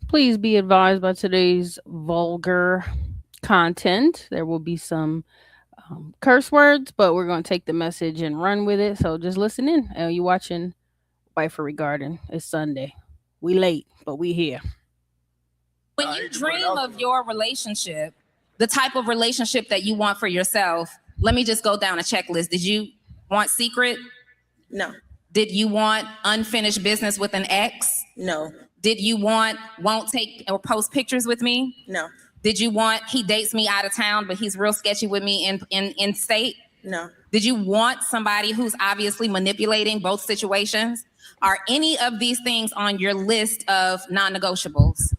Please be advised by today's vulgar content. There will be some curse words, but we're going to take the message and run with it. So just listen in. You watching Wifery Garden? It's Sunday. We late, but we here. When you dream of your relationship, the type of relationship that you want for yourself, let me just go down a checklist. Did you want secret? No. Did you want unfinished business with an ex? No. Did you want won't take or post pictures with me? No. Did you want he dates me out of town, but he's real sketchy with me in state? No. Did you want somebody who's obviously manipulating both situations? Are any of these things on your list of non-negotiables?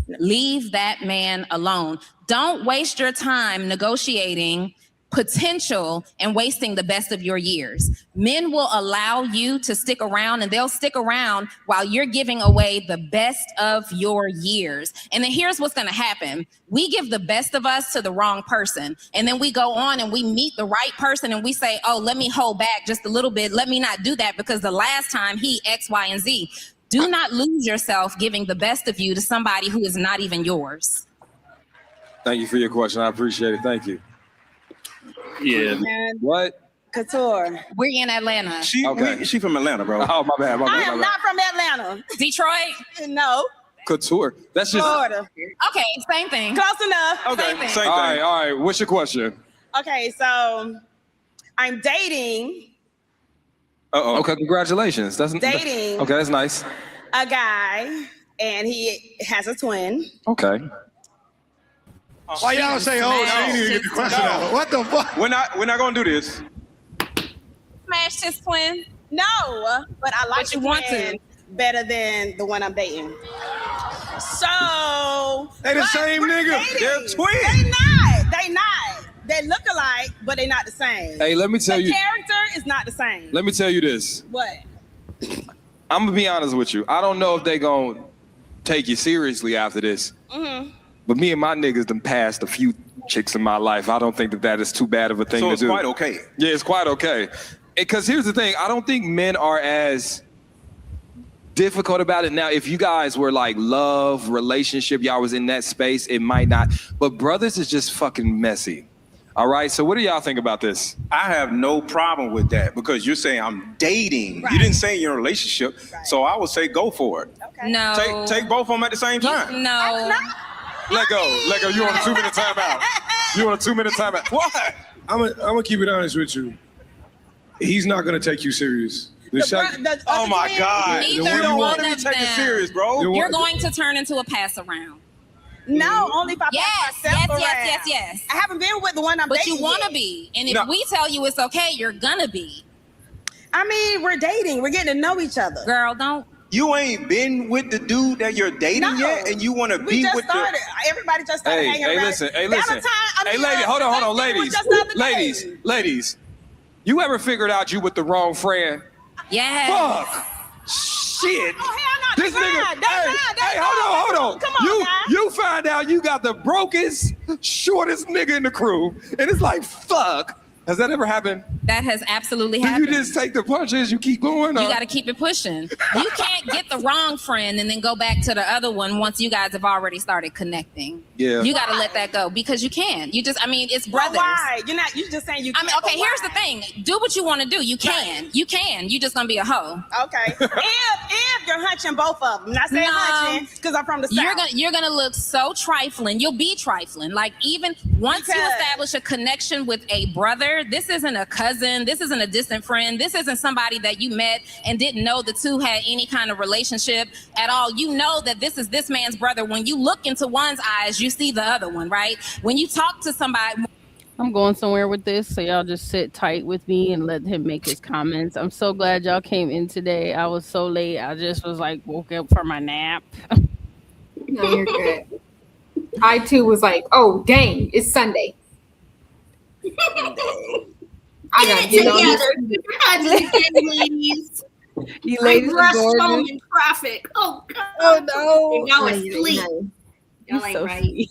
No. Leave that man alone. Don't waste your time negotiating potential and wasting the best of your years. Men will allow you to stick around, and they'll stick around while you're giving away the best of your years. And then here's what's going to happen. We give the best of us to the wrong person. And then we go on and we meet the right person and we say, oh, let me hold back just a little bit. Let me not do that because the last time he X, Y, and Z. Do not lose yourself giving the best of you to somebody who is not even yours. Thank you for your question. I appreciate it. Thank you. Yeah. What? Couture. We're in Atlanta. She from Atlanta, bro. Oh, my bad. I am not from Atlanta. Detroit? No. Couture. That's just Florida. Okay, same thing. Close enough. Okay, Same thing. same thing. all right. What's your question? Okay, so I'm dating Okay, congratulations. Dating. Okay, that's nice. a guy, and he has a twin. Okay. Why y'all say, oh, she didn't even get the question out? What the fuck? We're not gonna do this. Smashed his twin? No, but I like But you the want twin to. better than the one I'm dating. So They the but same we're nigga. dating. They're twins. They not. They look alike, but they're not the same. Hey, let me tell the you. character is not the same. Let me tell you this. What? I'm gonna be honest with you. I don't know if they gonna take you seriously after this. Mm-hmm. But me and my niggas done passed a few chicks in my life. I don't think that is too bad of a thing So to it's do. quite okay. Yeah, it's quite okay. Because here's the thing. I don't think men are as difficult about it now. If you guys were like love, relationship, y'all was in that space, it might not. But brothers is just fucking messy. All right, so what do y'all think about this? I have no problem with that because you're saying I'm dating. Right. You didn't say you're in a relationship, so I would say go for it. Okay. No. Take both of them at the same time. No. Let go. You want a 2-minute timeout. You want a 2-minute timeout. What? I'm gonna keep it honest with you. He's not gonna take you serious. Oh my God. Neither You don't want one to of be taken them. serious, bro. You're going to turn into a pass around. No, only if I Yes, pass myself around. yes. I haven't been with the one I'm But dating you want to yet. be. And if No. we tell you it's okay, you're going to be. I mean, we're dating. We're getting to know each other. Girl, don't. You ain't been with the dude that you're dating No. yet, and you want to We be just with started. Everybody just started hanging around. Listen. Valentine, Hey, lady, hold on, ladies. Ladies. You ever figured out you with the wrong friend? Yes. Fuck. Shit. Oh, hell no. This They nigga. lied. They lied. Hey, hold on. Come on, guys. You find out you got the brokest, shortest nigga in the crew, and it's like, fuck. Has that ever happened? That has absolutely Do happened. you just take the punches, you keep going? You got to keep it pushing. You can't get the wrong friend and then go back to the other one once you guys have already started connecting. Yeah. You got to let that go because you can. It's brothers. Why? You just saying you can't. Okay, but here's the why? thing. Do what you want to do. You can. You can. You just going to be a hoe. Okay. if you're hunching both of them. Not saying No. hunching because I'm from the South. You're gonna look so trifling. You'll be trifling. Like even once you Because- establish a connection with a brother, this isn't a cousin, this isn't a distant friend, this isn't somebody that you met and didn't know the two had any kind of relationship at all. You know that this is this man's brother. When you look into one's eyes, you see the other one, right? When you talk to somebody. I'm going somewhere with this, so y'all just sit tight with me and let him make his comments. I'm so glad y'all came in today. I was so late. I just was like woke up for my nap. No, you're good. I too was like, oh dang, it's Sunday. I gotta get on this. Ladies. You ladies I are rushed home gorgeous. in traffic. Oh God. Oh no. Y'all Ay, asleep. ay, ay. Y'all You're ain't so right. sweet.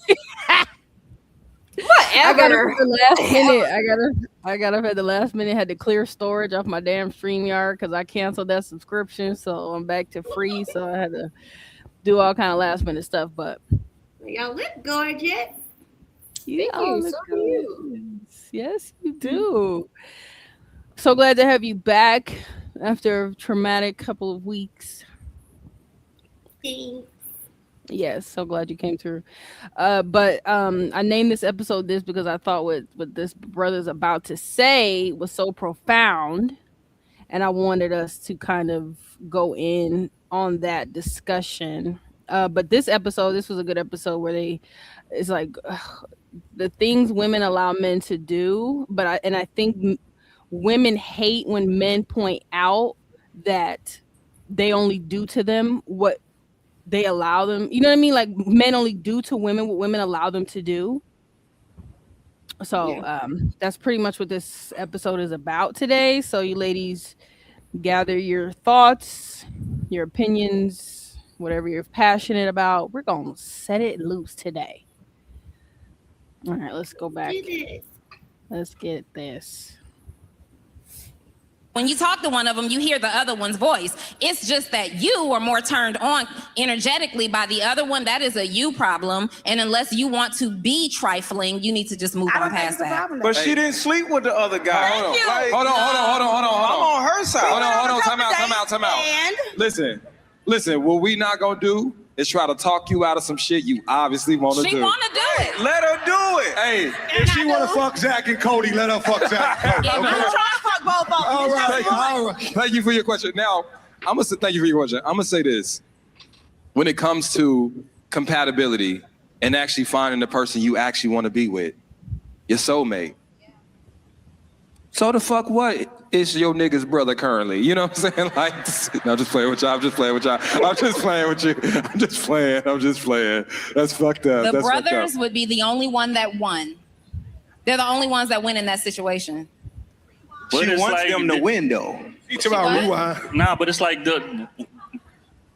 I got Whatever. up at the last minute. I got up at the last minute. Had to clear storage off my damn StreamYard because I canceled that subscription. So I'm back to free. So I had to do all kind of last minute stuff, but Y'all look gorgeous. you Thank all you. look So do you. gorgeous. Yes, you do. So glad to have you back after a traumatic couple of weeks. Thanks. Yes, so glad you came through. But I named this episode this because I thought what this brother's about to say was so profound, and I wanted us to kind of go in on that discussion. But this was a good episode where it's like the things women allow men to do, but I think women hate when men point out that they only do to them what they allow them. You know what I mean? Like men only do to women what women allow them to do. So that's pretty much what this episode is about today. So you ladies gather your thoughts, your opinions, whatever you're passionate about. We're gonna set it loose today. All right, let's go back. Do this. Let's get this. When you talk to one of them, you hear the other one's voice. It's just that you are more turned on energetically by the other one. That is a you problem. And unless you want to be trifling, you need to just move I don't on think past it's a that. problem. But she didn't sleep with the other guy. Thank you. Like, Hold on. I'm on her side. Hold on. Couple Time out. days, And Listen. What we not gonna do is try to talk you out of some shit you obviously want to She do. want to do it. Let her do it. Hey, If she want to fuck Zach and Cody, let her fuck Zach and Cody. Yeah, I'm but- trying to fuck both of them. All It's just right, one. all right. thank you for your question. Now, thank you for your question. I'm gonna say this: when it comes to compatibility and actually finding the person you actually want to be with, your soulmate. So the fuck what is your nigga's brother currently? You know what I'm saying? Like, no, I'm just playing with y'all. I'm just playing with you. I'm just playing. That's fucked up. The That's fucked brothers up. would be the only one that won. They're the only ones that win in that situation. She it's wants like- them to win, though. Teach about What? rewind. Nah, but it's like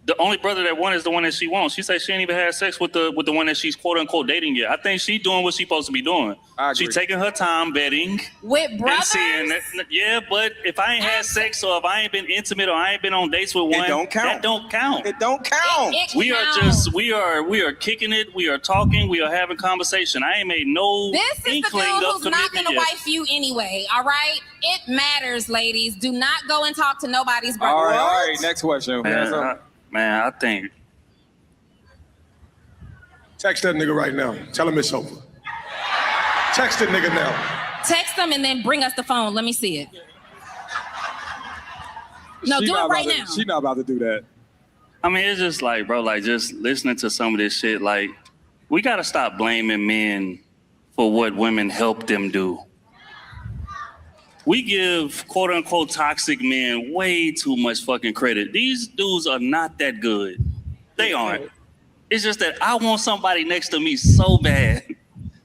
the only brother that won is the one that she wants. She said she ain't even had sex with the one that she's quote unquote dating yet. I think she doing what she's supposed to be doing. I agree. She taking her time betting With and brothers, seeing that. Yeah, but if I ain't had sex or if I ain't been intimate or I ain't been on dates with one, don't count. That don't count. It don't count. it We are counts. we are kicking it. We are talking. We are having conversation. I ain't made no This is the dude inkling of who's not commitment going to yet. wife you anyway, all right? It matters, ladies. Do not go and talk to nobody's brother. All right. Next question. Man, I think Text that nigga right now. Tell him it's over. Text that nigga now. Text them and then bring us the phone. Let me see it. No, She do not it right about now. She not about to do that. I mean, it's just like, bro, like just listening to some of this shit, like, we gotta stop blaming men for what women help them do. We give quote unquote toxic men way too much fucking credit. These dudes are not that good. They aren't. It's just that I want somebody next to me so bad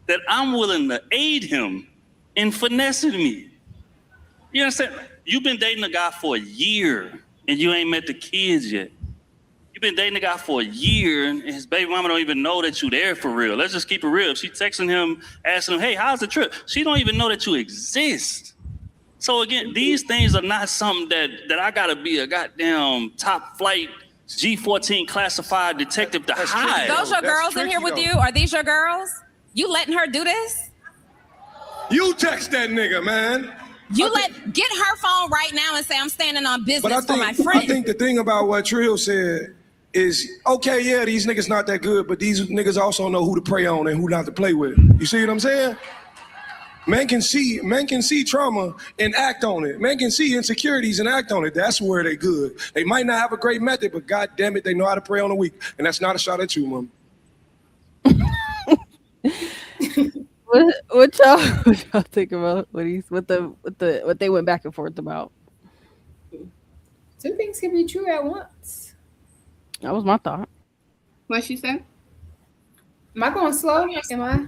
that I'm willing to aid him in finessing me. You understand? You've been dating a guy for a year and you ain't met the kids yet. You've been dating a guy for a year and his baby mama don't even know that you there for real. Let's just keep it real. If she texting him, asking him, hey, how's the trip? She don't even know that you exist. So again, these things are not something that I gotta be a goddamn top flight G14 classified detective to hide. Those your That's girls in here with tricky, you? Are these your girls? You letting her do this? You text that nigga, man. Get her phone right now and say, I'm standing on But business for my friend. I think the thing about what Trill said is, okay, yeah, these niggas not that good, but these niggas also know who to prey on and who not to play with. You see what I'm saying? Men can see trauma and act on it. Men can see insecurities and act on it. That's where they good. They might not have a great method, but god damn it, they know how to prey on the weak. And that's not a shot at you, mom. What y'all think about what they went back and forth about? Two things can be true at once. That was my thought. What she said? Am I going slow? Am I?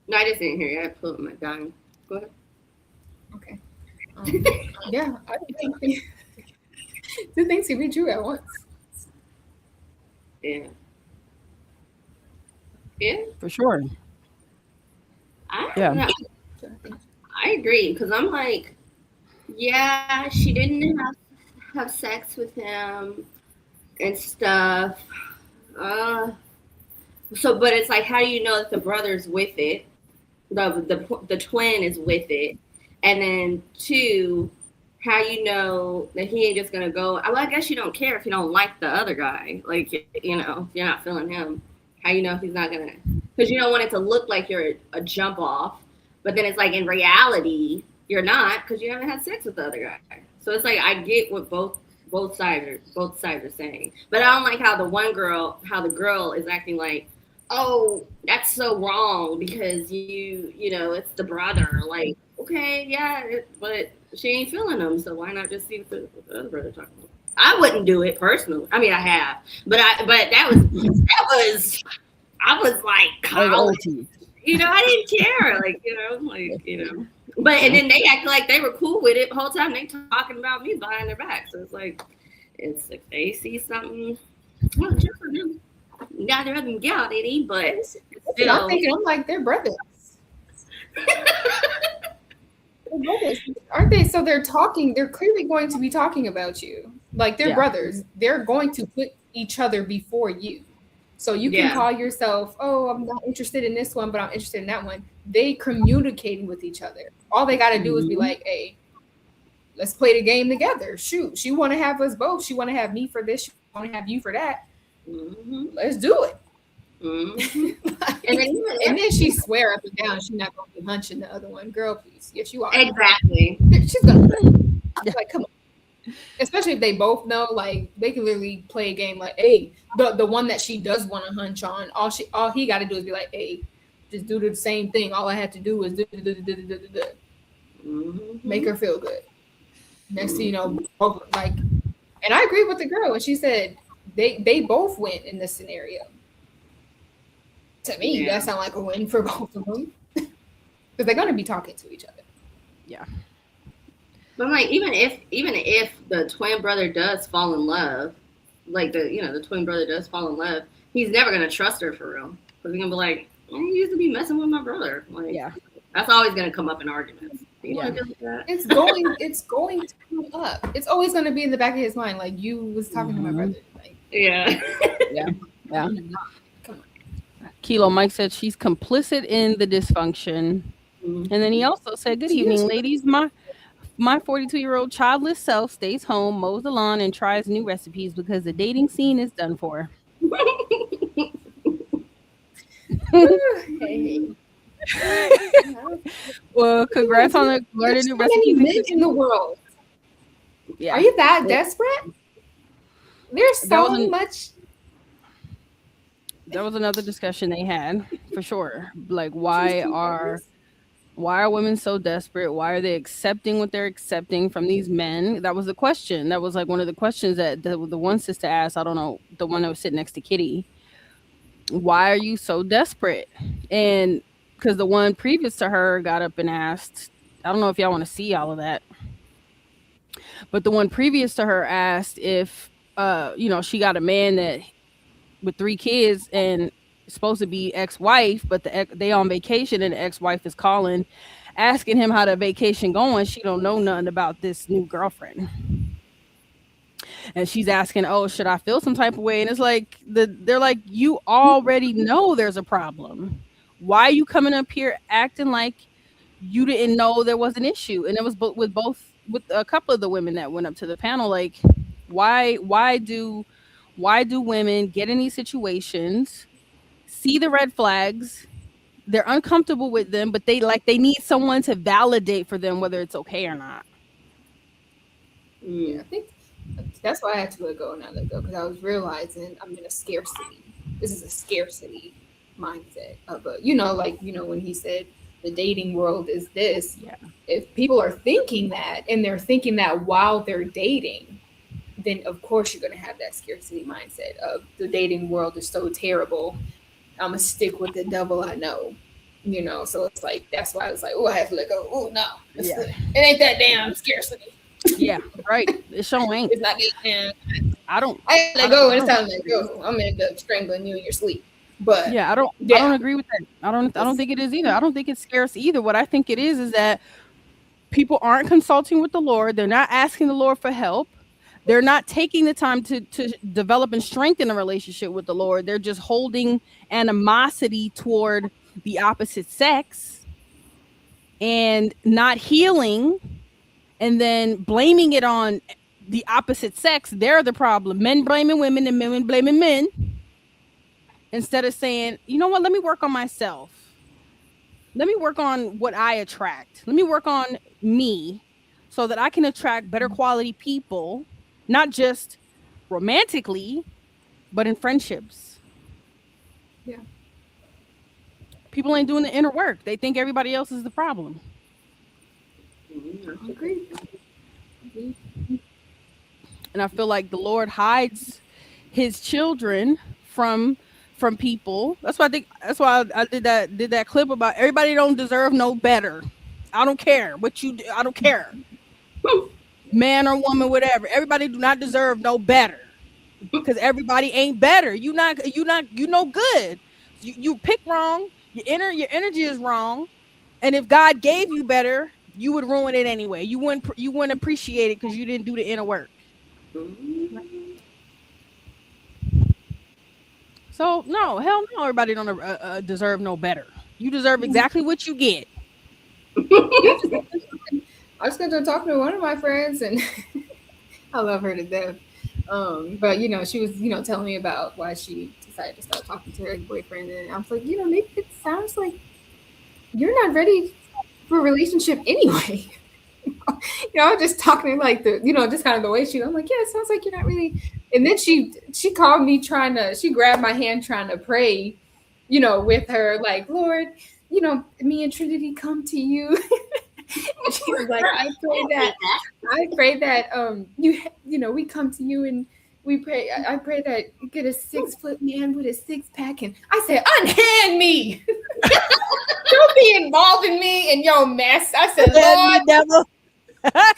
No, I just didn't hear you. I pulled my gun. Go ahead. Okay. Yeah, I think two things can be true at once. Yeah. Yeah. For sure. I agree, because I'm like, yeah, she didn't have sex with him and stuff, Uh, so, but it's like, how do you know that the brother's with it? The twin is with it, and then two, how you know that he ain't just gonna go? Well, I guess you don't care if you don't like the other guy. Like, if you're not feeling him. How you know if he's not gonna? Because you don't want it to look like you're a jump off, but then it's like in reality you're not because you haven't had sex with the other guy. So it's like I get what both sides are saying, but I don't like how the girl is acting like, oh, that's so wrong because it's the brother. Like, okay, yeah, but she ain't feeling them, so why not just see what the other brother talking about? I wouldn't do it personally. I mean, I have, but I was like college. I didn't care. But and then they act like they were cool with it the whole time. They talking about me behind their back. So it's like, it's if they see something, well, just for them. Neither of them got any, but still. I'm thinking, I'm like, they're brothers. They're brothers, aren't they? So they're talking. They're clearly going to be talking about you. Like they're brothers. They're going to put each other before you. So you can call yourself, oh, I'm not interested in this one, but I'm interested in that one. They communicating with each other. All they got to do is be like, hey, let's play the game together. Shoot, she want to have us both. She want to have me for this. She want to have you for that. Mm-hmm. Let's do it. Mm-hmm. and then she swear up and down she's not going to be hunching the other one. Girl, please. Yes, you are. Exactly. She's going to like, come on. Especially if they both know, like they can literally play a game like, hey, the one that she does want to hunch on, all he got to do is be like, hey, just do the same thing. All I have to do is make her feel good. Next thing you know, both, like, and I agree with the girl when she said they both win in this scenario. To me, that sounds like a win for both of them because they're going to be talking to each other. Yeah. But like, even if the twin brother does fall in love, like the twin brother does fall in love, he's never gonna trust her for real because he's gonna be like, you used to be messing with my brother. Like, that's always gonna come up in arguments. It's going to come up. It's always going to be in the back of his mind, like you was talking to my brother. Like, yeah. Come on. Kilo Mike said she's complicit in the dysfunction, and then he also said, "Good evening, ladies. My 42-year-old childless self stays home, mows the lawn, and tries new recipes because the dating scene is done for." Well, congrats on the learning new recipes. There's so many men in the world. Yeah. Are you that desperate? There's so much. There was another discussion they had for sure. Like, why are women so desperate? Why are they accepting what they're accepting from these men? That was the question. That was like one of the questions that the one sister asked. I don't know, the one that was sitting next to Kitty. Why are you so desperate? And because the one previous to her got up and asked, I don't know if y'all want to see all of that, but the one previous to her asked if, she got a man that with 3 kids and supposed to be ex-wife, but they on vacation and the ex-wife is calling, asking him how the vacation going. She don't know nothing about this new girlfriend. And she's asking, oh, should I feel some type of way? And it's like, they're like, you already know there's a problem. Why are you coming up here acting like you didn't know there was an issue? And it was with a couple of the women that went up to the panel. Like, why do women get in these situations, see the red flags, they're uncomfortable with them, but they need someone to validate for them whether it's okay or not? Yeah, I think that's why I had to let go because I was realizing I'm in a scarcity. This is a scarcity mindset of when he said the dating world is this. Yeah. If people are thinking that and they're thinking that while they're dating, then of course you're going to have that scarcity mindset of the dating world is so terrible. I'm going to stick with the devil I know, so it's like, that's why I was like, oh, I have to let go. Oh, no, it ain't that damn scarcity. Yeah, right. It sure ain't. It's not damn. I let go. It's time to let go. I'm going to end up strangling you in your sleep. But I don't agree with that. I don't think it is either. I don't think it's scarce either. What I think it is that people aren't consulting with the Lord. They're not asking the Lord for help. They're not taking the time to develop and strengthen a relationship with the Lord. They're just holding animosity toward the opposite sex and not healing, and then blaming it on the opposite sex. They're the problem. Men blaming women and women blaming men, instead of saying, you know what, let me work on myself. Let me work on what I attract. Let me work on me so that I can attract better quality people, not just romantically, but in friendships. Yeah. People ain't doing the inner work. They think everybody else is the problem. I agree. And I feel like the Lord hides his children from people. That's why I think that's why I did that clip about everybody don't deserve no better. I don't care what you do. I don't care. Man or woman, whatever. Everybody do not deserve no better. Because everybody ain't better. You know good. You pick wrong. Your energy is wrong. And if God gave you better, you would ruin it anyway. You wouldn't appreciate it because you didn't do the inner work. So no, hell no, everybody don't deserve no better. You deserve exactly what you get. Yeah, I was going to talk to one of my friends, and I love her to death. But she was, telling me about why she decided to start talking to her boyfriend, and I was like, maybe it sounds like you're not ready for a relationship anyway. I'm just talking like just kind of the way I'm like, yeah, it sounds like you're not really. And then she called me she grabbed my hand trying to pray, with her, like, Lord, me and Trinity come to you. And she was like, I pray that we come to you and we pray. I pray that you get a 6-foot man with a 6-pack. And I said, unhand me. Don't be involved in me and your mess. I said, Lord, I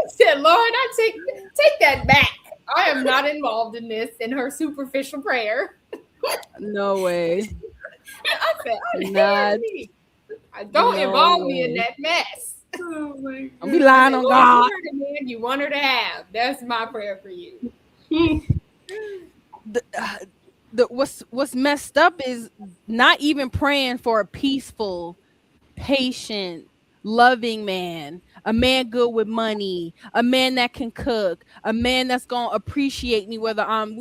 said, Lord, I take that back. I am not involved in this. In her superficial prayer. No way. I said, unhand me. Don't involve me in that mess. Oh my God. Don't be lying on God. You want her to have. That's my prayer for you. What's messed up is not even praying for a peaceful, patient, loving man, a man good with money, a man that can cook, a man that's gonna appreciate me whether I'm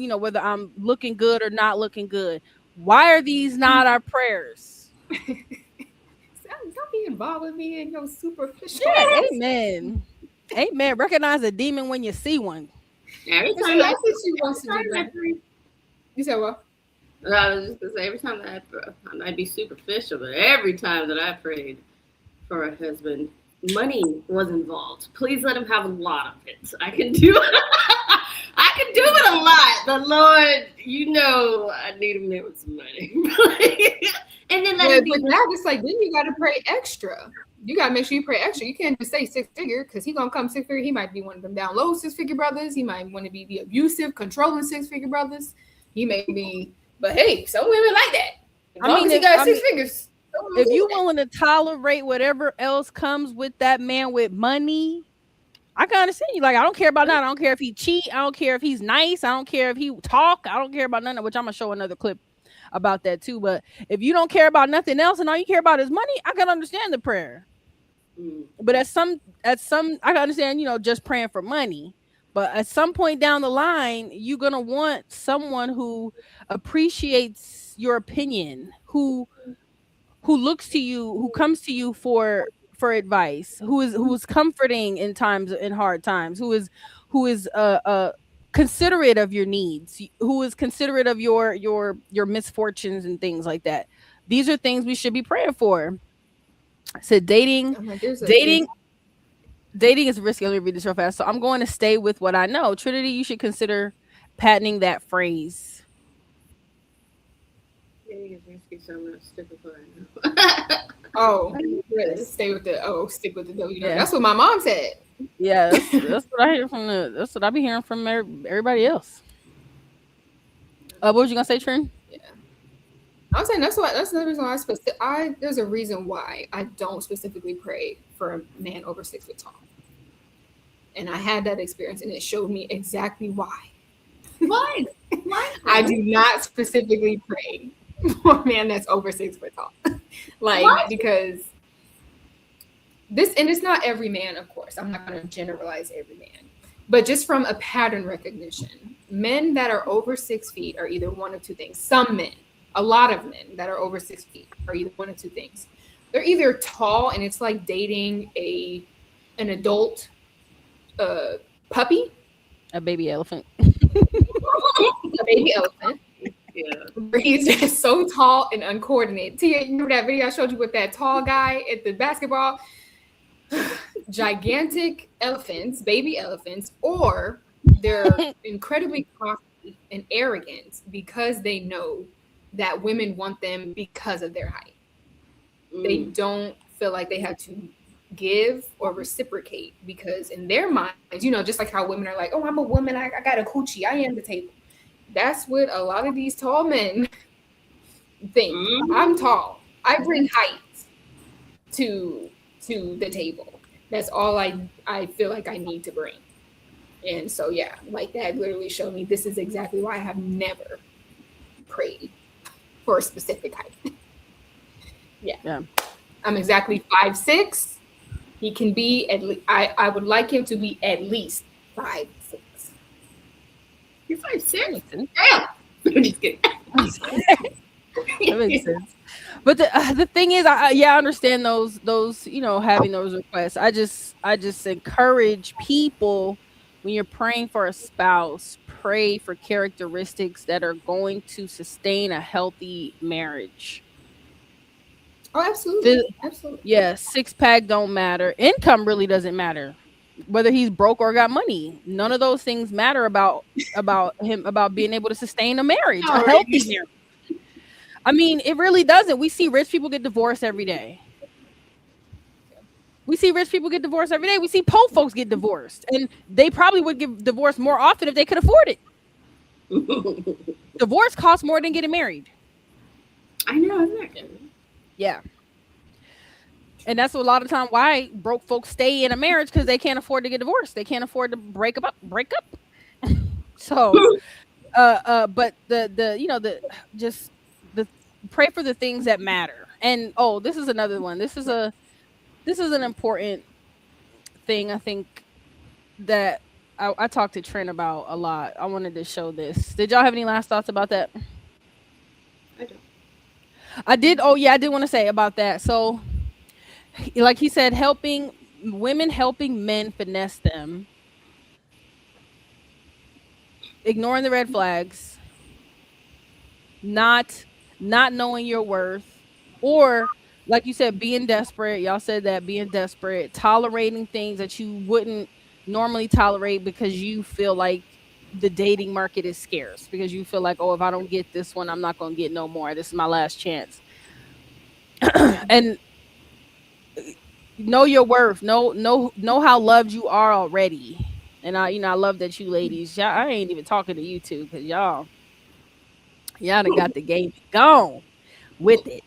looking good or not looking good. Why are these not our prayers? Don't be involved with me in your superficial. Yeah, amen. Amen. Recognize a demon when you see one. Every time she wants to do that. You said what? I was just gonna say, every time that I might be superficial, but every time that I prayed for a husband, money was involved. Please let him have a lot of it. I can do it. I can do it a lot, but Lord, I need him there with some money. And then but now it's like, then you got to pray extra. You got to make sure you pray extra. You can't just say 6-figure, because he's going to come 6-figure. He might be one of them down low 6-figure brothers. He might want to be the abusive, controlling 6-figure brothers. He may be, but hey, some women like that. He got 6 figures. If you're willing to tolerate whatever else comes with that man with money, I can understand you. Like, I don't care about that. I don't care if he cheat. I don't care if he's nice. I don't care if he talk. I don't care about none of which I'm gonna show another clip about that too. But if you don't care about nothing else and all you care about is money, I can understand the prayer. But at some I can understand, just praying for money. But at some point down the line, you're gonna want someone who appreciates your opinion, who looks to you, who comes to you for advice, who is comforting in hard times, who is considerate of your needs, who is considerate of your misfortunes and things like that. These are things we should be praying for. So dating is risky. Let me read this real fast. So I'm going to stay with what I know. Trinity, you should consider patenting that phrase. Dating is risky, so I'm gonna stick with what I know. Stick with the W. Yeah. That's what my mom said. Yeah, that's what I hear that's what I be hearing from everybody else. What was you gonna say, Trin? Yeah, I'm saying that's the reason why there's a reason why I don't specifically pray for a man over 6 foot tall. And I had that experience, and it showed me exactly why. Why? I do not specifically pray for a man that's over 6 foot tall. Because this, and it's not every man, of course. I'm not going to generalize every man. But just from a pattern recognition, men that are over 6 feet are either one of two things. Some men, a lot of men that are over 6 feet are either one of two things. They're either tall and it's like dating an adult puppy, a baby elephant, a baby elephant. Yeah. He's just so tall and uncoordinated. Tia, you remember that video I showed you with that tall guy at the basketball? Gigantic elephants, baby elephants, or they're incredibly cocky and arrogant because they know that women want them because of their height. They don't feel like they have to give or reciprocate because in their minds, just like how women are like, oh, I'm a woman, I got a coochie, I am the table. That's what a lot of these tall men think. I'm tall. I bring height to the table. That's all I feel like I need to bring. And so, yeah, like that literally showed me this is exactly why I have never prayed for a specific height. Yeah. I'm exactly 5'6". He can be at least, I would like him to be at least 5'6". You're 5'6". Damn. I'm just kidding. That makes sense. But the thing is, I understand those having those requests. I just encourage people, when you're praying for a spouse, pray for characteristics that are going to sustain a healthy marriage. Oh, absolutely. Absolutely. Yeah, 6-pack don't matter. Income really doesn't matter. Whether he's broke or got money, none of those things matter about him, about being able to sustain a marriage, a healthy marriage. I mean, it really doesn't. We see rich people get divorced every day. We see poor folks get divorced, and they probably would get divorced more often if they could afford it. Divorce costs more than getting married. I know, isn't that good? Yeah. And that's a lot of time why broke folks stay in a marriage, because they can't afford to get divorced. They can't afford to break up. So, but just pray for the things that matter. And this is another one. This is an important thing. I think that I talked to Trent about a lot. I wanted to show this. Did y'all have any last thoughts about that? I don't. I did. Oh yeah, I did want to say about that. So, like he said, helping men finesse them, ignoring the red flags, not knowing your worth, or like you said, being desperate. Y'all said that, being desperate, tolerating things that you wouldn't normally tolerate because you feel like the dating market is scarce, because you feel like, if I don't get this one, I'm not going to get no more. This is my last chance. And know your worth. Know how loved you are already. And I love that you ladies, y'all, I ain't even talking to you two, because y'all done got the game gone with it.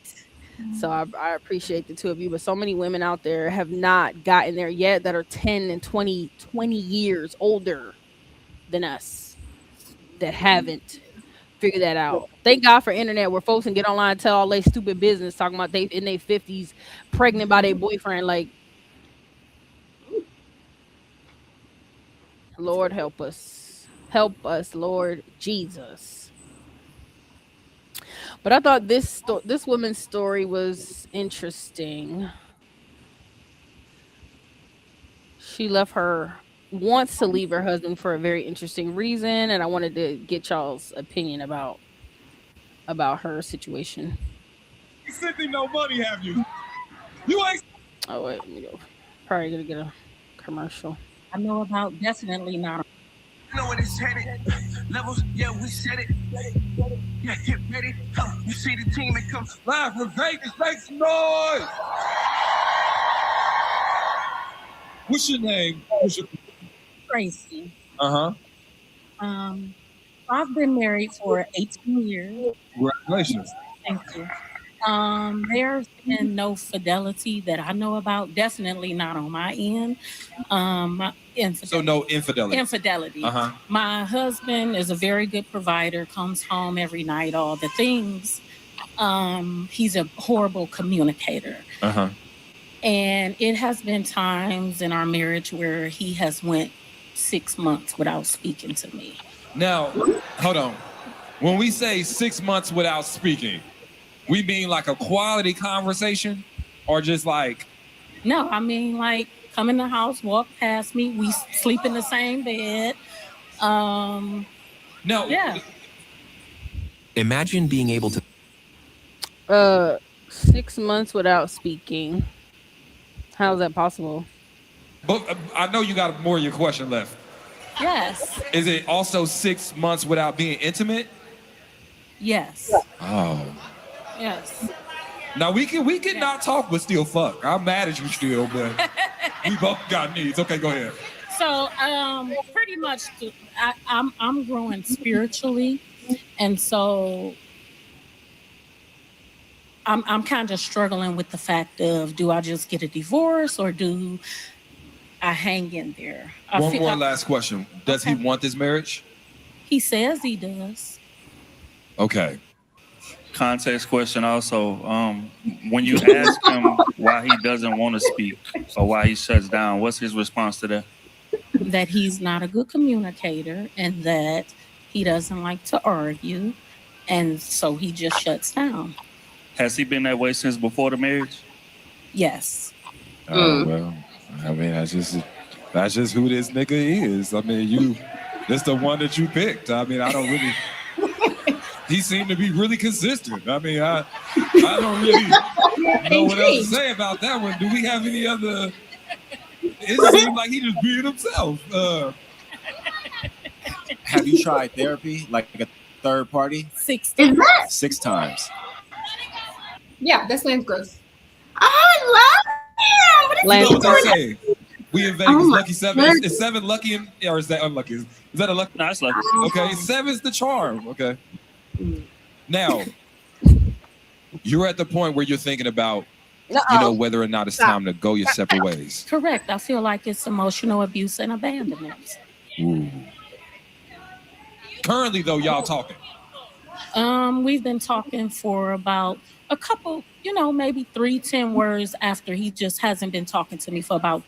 So I appreciate the two of you, but so many women out there have not gotten there yet, that are 10 and 20 years older than us, that haven't figured that out. Thank God for internet, where folks can get online and tell all they stupid business, talking about they in their 50s, pregnant by their boyfriend. Like, Lord help us, Lord Jesus. But I thought this woman's story was interesting. She wants to leave her husband for a very interesting reason, and I wanted to get y'all's opinion about her situation. You sent him no money, have you? You ain't. Oh wait, let me go. Probably gonna get a commercial. I know about definitely not. You know what it's headed. Levels, yeah, we said it. Yeah, get ready. You see the team that comes live from Vegas. Make some noise. What's your name? Tracy. Uh-huh. I've been married for 18 years. Congratulations. Thank you. There's been no fidelity that I know about. Definitely not on my end. So no infidelity. Infidelity. Uh-huh. My husband is a very good provider. Comes home every night. All the things. He's a horrible communicator. Uh-huh. And it has been times in our marriage where he has went 6 months without speaking to me. Now, hold on. When we say 6 months without speaking, we mean like a quality conversation or just like... No, I mean like come in the house, walk past me, we sleep in the same bed. No. Yeah. Imagine being able to 6 months without speaking. How is that possible? But I know you got more of your question left. Yes. Is it also 6 months without being intimate? Yes. Oh. Yes. Now we can not talk but still fuck. I'm mad at you still, but we both got needs. Okay, go ahead. So pretty much I'm growing spiritually, and so I'm kind of struggling with the fact of, do I just get a divorce or do I hang in there? One more last question. Does he want this marriage? He says he does. Okay. Context question also. When you ask him why he doesn't want to speak or why he shuts down, what's his response to that? That he's not a good communicator and that he doesn't like to argue, and so he just shuts down. Has he been that way since before the marriage? Yes. Oh, well, I mean, that's just who this nigga is. I mean, that's the one that you picked. I mean, I don't really... He seemed to be really consistent. I mean, I don't really know what else to say about that one. Do we have any other... It seemed like he just being himself. Have you tried therapy, like a third party? 6 times. 6 times. Yeah, that's Lance Gross. I love him. You know what they say? We in Vegas, lucky 7. Is 7 lucky or is that unlucky? Is that a lucky? No, it's lucky. Okay, 7's the charm. Okay. Now, you're at the point where you're thinking about, whether or not it's time to go your separate ways. Correct. I feel like it's emotional abuse and abandonment. Ooh. Currently, though, y'all talking? We've been talking for about a couple, maybe 10 words after he just hasn't been talking to me for about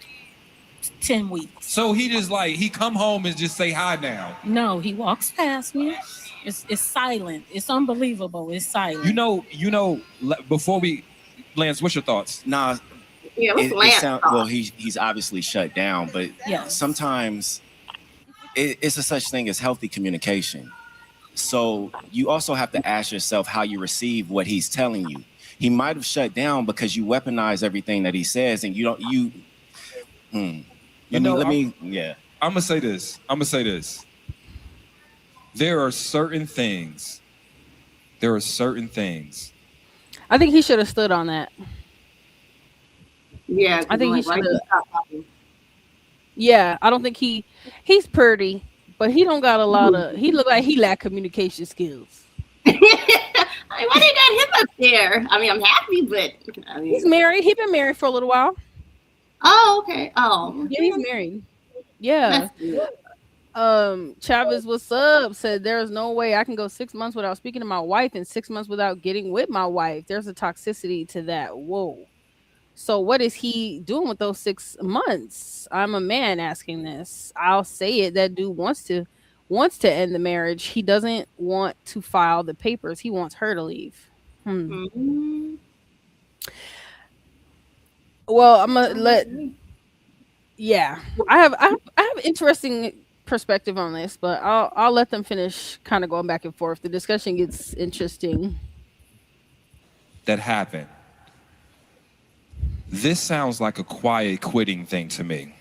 10 weeks. So he just he come home and just say hi now? No, he walks past me. It's silent. It's unbelievable. It's silent. Before we... Lance, what's your thoughts? Nah. Yeah, what's Lance? Well, he's obviously shut down, but sometimes it's a such thing as healthy communication. So you also have to ask yourself how you receive what he's telling you. He might have shut down because you weaponize everything that he says, and you don't. Let me. I'm gonna say this. There are certain things. I think he should have stood on that. Yeah, I think he should have. Yeah, I don't think he's pretty, but he don't got a lot of. He look like he lack communication skills. Why they got him up there? I mean, I'm happy, but he's married. He's been married for a little while. Oh, okay. Oh, yeah, he's married. Yeah. Chavez, what's up? Said there's no way I can go 6 months without speaking to my wife and 6 months without getting with my wife. There's a toxicity to that. Whoa. So what is he doing with those 6 months? I'm a man asking this. I'll say it. That dude wants to end the marriage. He doesn't want to file the papers. He wants her to leave. Mm-hmm. Well, I'm gonna let. Yeah, I have interesting perspective on this, but I'll let them finish kind of going back and forth. The discussion gets interesting. That happened. This sounds like a quiet quitting thing to me.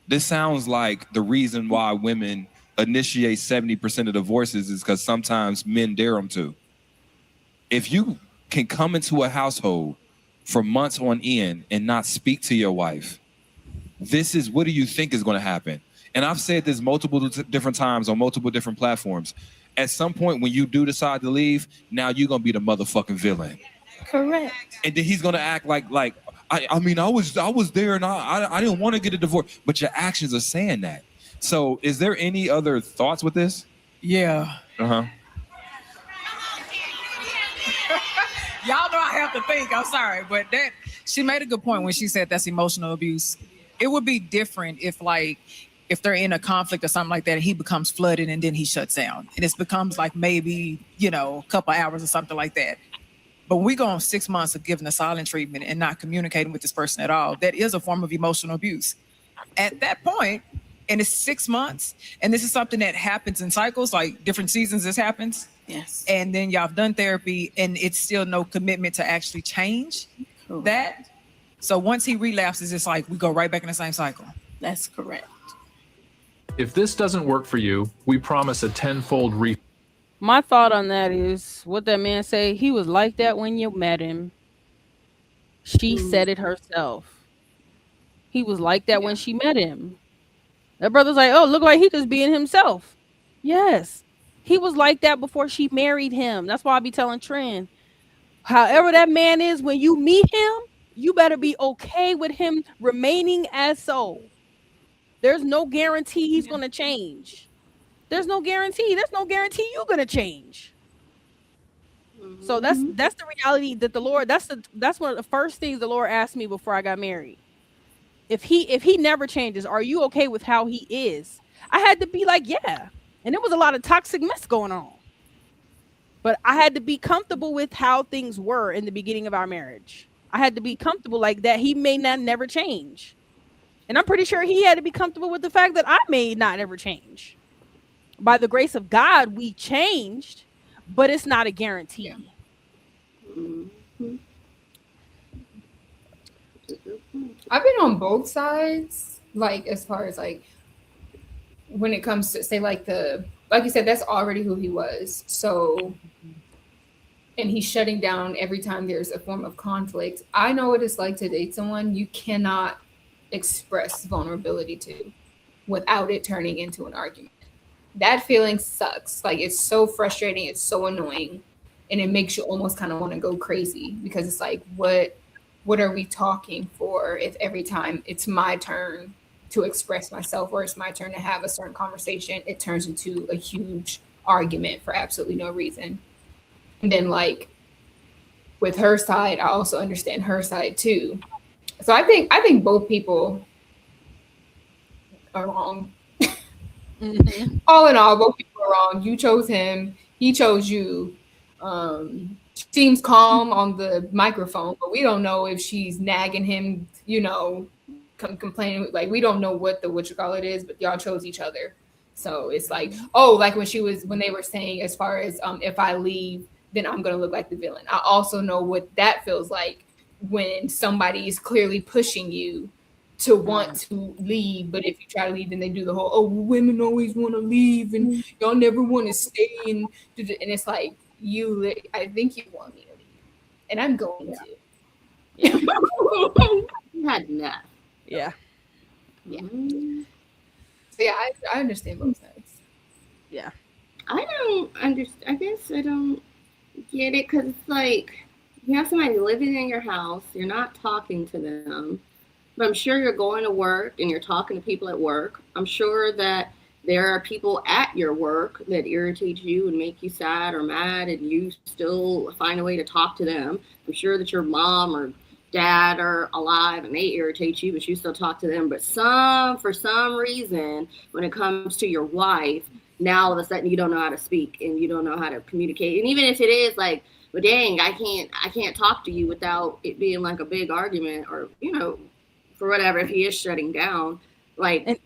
This sounds like the reason why women initiate 70% of divorces is because sometimes men dare them to. If you can come into a household for months on end and not speak to your wife, what do you think is going to happen? And I've said this multiple different times on multiple different platforms. At some point when you do decide to leave, now you're going to be the motherfucking villain. Correct. And then he's gonna act like I mean I was there and I didn't want to get a divorce, but your actions are saying that. So is there any other thoughts with this? Yeah. Uh-huh. Y'all know I have to think. I'm sorry, but that she made a good point when she said that's emotional abuse. It would be different if they're in a conflict or something like that, and he becomes flooded and then he shuts down, and it becomes like maybe a couple hours or something like that. But when we go on 6 months of giving a silent treatment and not communicating with this person at all, that is a form of emotional abuse. At that point, and it's 6 months, and this is something that happens in cycles, like different seasons. This happens. Yes. And then y'all have done therapy and it's still no commitment to actually change that. So once he relapses, it's like we go right back in the same cycle. That's correct. If this doesn't work for you, we promise a tenfold refund. My thought on that is what that man say. He was like that when you met him. She said it herself. He was like that when she met him. That brother's like, oh, look like he just being himself. Yes. He was like that before she married him. That's why I be telling Trent, however that man is, when you meet him, you better be okay with him remaining as so. There's no guarantee he's going to change. There's no guarantee. There's no guarantee you're going to change. So that's the reality that the Lord, that's one of the first things the Lord asked me before I got married. If he never changes, are you okay with how he is? I had to be like, yeah. And there was a lot of toxic mess going on. But I had to be comfortable with how things were in the beginning of our marriage. I had to be comfortable like that. He may not never change. And I'm pretty sure he had to be comfortable with the fact that I may not ever change. By the grace of God, we changed, but it's not a guarantee. Yeah. I've been on both sides, like as far as like when it comes to say like you said, that's already who he was. So, and he's shutting down every time there's a form of conflict. I know what it's like to date someone you cannot express vulnerability to without it turning into an argument. That feeling sucks. Like it's so frustrating, it's so annoying, and it makes you almost kind of want to go crazy because it's like, what are we talking for if every time it's my turn to express myself or it's my turn to have a certain conversation, it turns into a huge argument for absolutely no reason. And then like with her side, I also understand her side too. So I think both people are wrong. All in all, both people are wrong. You chose him, he chose you. Seems calm on the microphone, but we don't know if she's nagging him, complaining. Like we don't know what you call it is, but y'all chose each other. So it's like, like when they were saying as far as if I leave, then I'm gonna look like the villain. I also know what that feels like when somebody is clearly pushing you to want to leave, but if you try to leave, then they do the whole women always want to leave and y'all never want to stay, and it's like I think you want me to leave, and I'm going to. Yeah. You had enough. Yeah. Yeah. So yeah, I understand both sides. Yeah. I don't understand. I guess I don't get it because it's like you have somebody living in your house, you're not talking to them, but I'm sure you're going to work and you're talking to people at work. I'm sure that there are people at your work that irritate you and make you sad or mad, and you still find a way to talk to them. I'm sure that your mom or dad are alive and they irritate you, but you still talk to them. But for some reason, when it comes to your wife, now all of a sudden you don't know how to speak and you don't know how to communicate. And even if it is like, well, dang, I can't talk to you without it being like a big argument or, for whatever, if he is shutting down, like,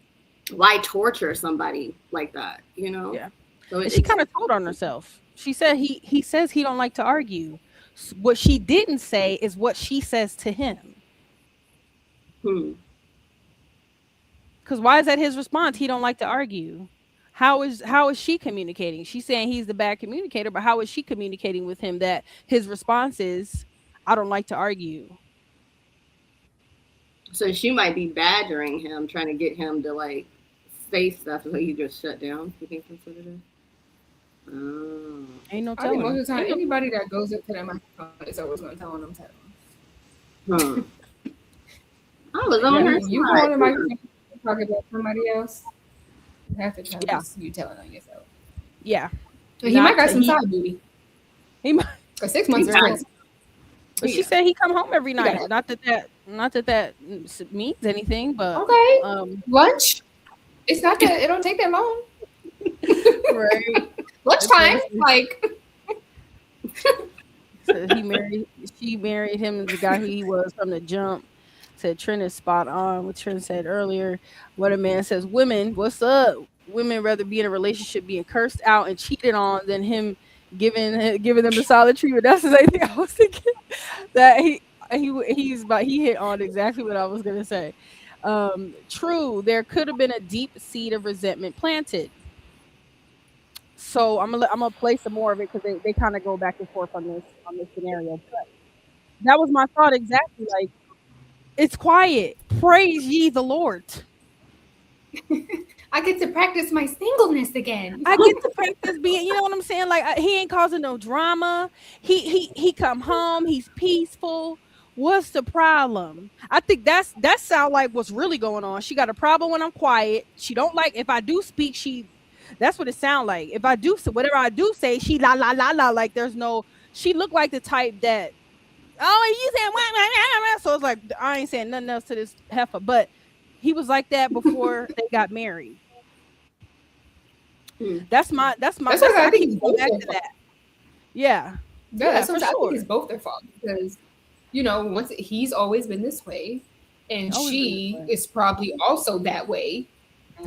why torture somebody like that, Yeah. So she kind of told on herself. She said he says he don't like to argue. What she didn't say is what she says to him. Because why is that his response? He don't like to argue. How is she communicating? She's saying he's the bad communicator, but how is she communicating with him that his response is, I don't like to argue? So she might be badgering him, trying to get him to like say stuff so he just shut down. You think that's what it is? Ain't no I think telling. most of the time, Ain't no- anybody that goes up to that microphone is always going to tell them. I was on her You go side. on the microphone and talk about somebody else. Half the time, Yeah. it's you telling on yourself. Yeah. And he might got some he, side booty. he might. 'Cause 6 months is Very- crazy. But she said he come home every gotta night. have- Not that means anything, but Okay. um, Lunch. It's not that. It don't take that long. right. Lunchtime, like. So she married him, the guy who he was from the jump. Said Trent is spot on. What Trent said earlier. What a man says, women, what's up? Women rather be in a relationship being cursed out and cheated on than him giving them the solid treatment. That's the same thing I was thinking. That he hit on exactly what I was gonna say. True, there could have been a deep seed of resentment planted. So I'm gonna play some more of it because they kind of go back and forth on this scenario. But that was my thought exactly. Like, it's quiet. Praise ye the Lord. I get to practice my singleness again. I get to practice being, you know what I'm saying? Like, he ain't causing no drama. He come home. He's peaceful. What's the problem? I think that sound like what's really going on. She got a problem when I'm quiet. She don't like if I do speak. That's what it sound like. If I do whatever I do say, she la la la la. Like there's no. She looked like the type that. Oh, you saying so it's like I ain't saying nothing else to this heifer, but he was like that before they got married. That's my. I think keep going back to that. Yeah. That's for what I think sure. it's both their fault because, once he's always been this way, and she is probably also that way.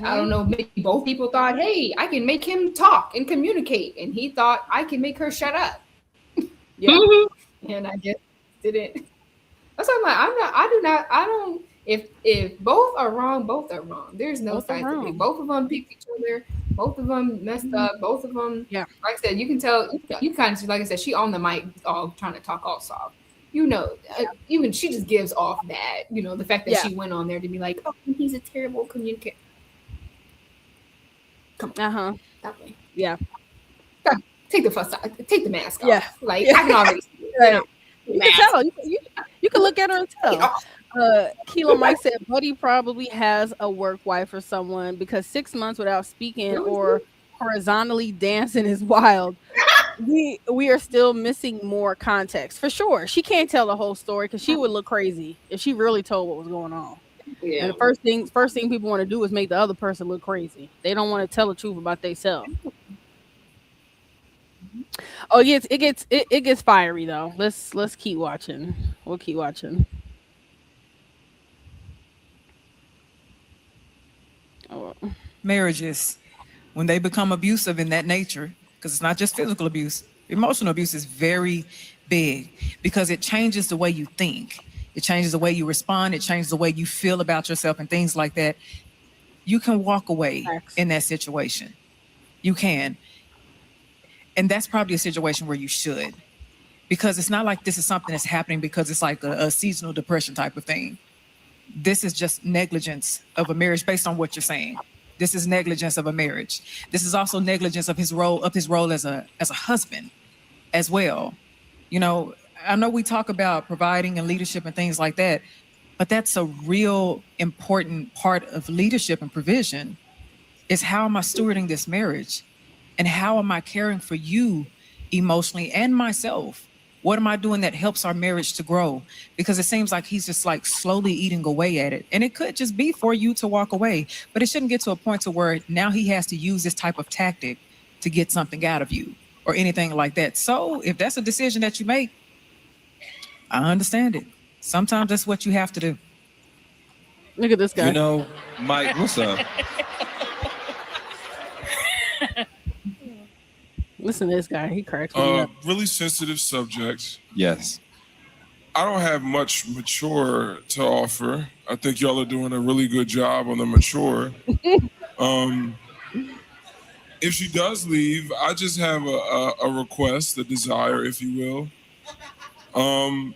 I don't know. Maybe both people thought, "Hey, I can make him talk and communicate," and he thought, "I can make her shut up." Yeah. And I just didn't. That's why I'm like, I don't. If both are wrong, both are wrong. There's no Both are side to wrong. pick. Both of them picked each other. Both of them messed up. Both of them. Yeah. Like I said, you can tell. You kind of like I said, she on the mic, all trying to talk all soft. Even she just gives off that. The fact that she went on there to be like, "Oh, he's a terrible communicator." Come on. That way. Yeah. Take the fuss out. Take the mask off. Yeah. Like Yeah. I can already see it. Right. You can tell. You can look at her and tell. Kilo Mike said Buddy probably has a work wife or someone because 6 months without speaking or horizontally dancing is wild. We are still missing more context for sure. She can't tell the whole story because she would look crazy if she really told what was going on. Yeah. And the first thing people want to do is make the other person look crazy. They don't want to tell the truth about themselves. Oh, it gets fiery though. Let's keep watching. We'll keep watching. Oh. Marriages, when they become abusive in that nature, because it's not just physical abuse, emotional abuse is very big because it changes the way you think. It changes the way you respond. It changes the way you feel about yourself and things like that. You can walk away in that situation. You can. And that's probably a situation where you should, because it's not like this is something that's happening because it's like a seasonal depression type of thing. This is just negligence of a marriage based on what you're saying. This is negligence of a marriage. This is also negligence of his role as a husband as well. I know we talk about providing and leadership and things like that, but that's a real important part of leadership and provision is how am I stewarding this marriage? And how am I caring for you emotionally and myself? What am I doing that helps our marriage to grow? Because it seems like he's just like slowly eating away at it. And it could just be for you to walk away, but it shouldn't get to a point to where now he has to use this type of tactic to get something out of you or anything like that. So if that's a decision that you make, I understand it. Sometimes that's what you have to do. Look at this guy. Mike, what's up? Listen to this guy. He cracks me up. Really sensitive subjects. Yes. I don't have much mature to offer. I think y'all are doing a really good job on the mature. If she does leave, I just have a request, a desire, if you will,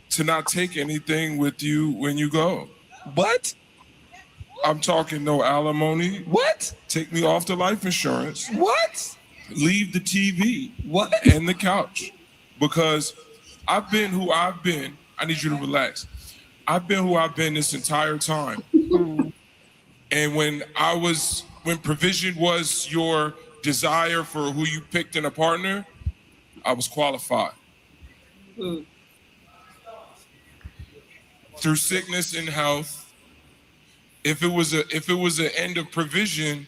to not take anything with you when you go. What? I'm talking no alimony. What? Take me off the life insurance. What? Leave the TV what and the couch, because I've been who I've been. I need you to relax. I've been who I've been this entire time. And when provision was your desire for who you picked in a partner, I was qualified. Through sickness and health, if it was an end of provision,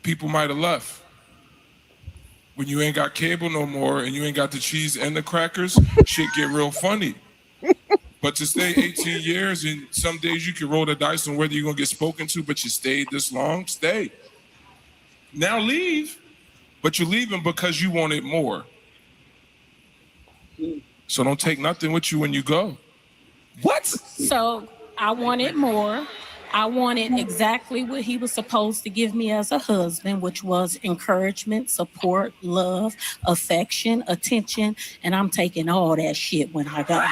people might have left. When you ain't got cable no more and you ain't got the cheese and the crackers, shit get real funny. But to stay 18 years, and some days you can roll the dice on whether you're gonna get spoken to, but you stayed this long, stay. Now leave, but you're leaving because you wanted more. So don't take nothing with you when you go. What? So I wanted more. I wanted exactly what he was supposed to give me as a husband, which was encouragement, support, love, affection, attention, and I'm taking all that shit when I go.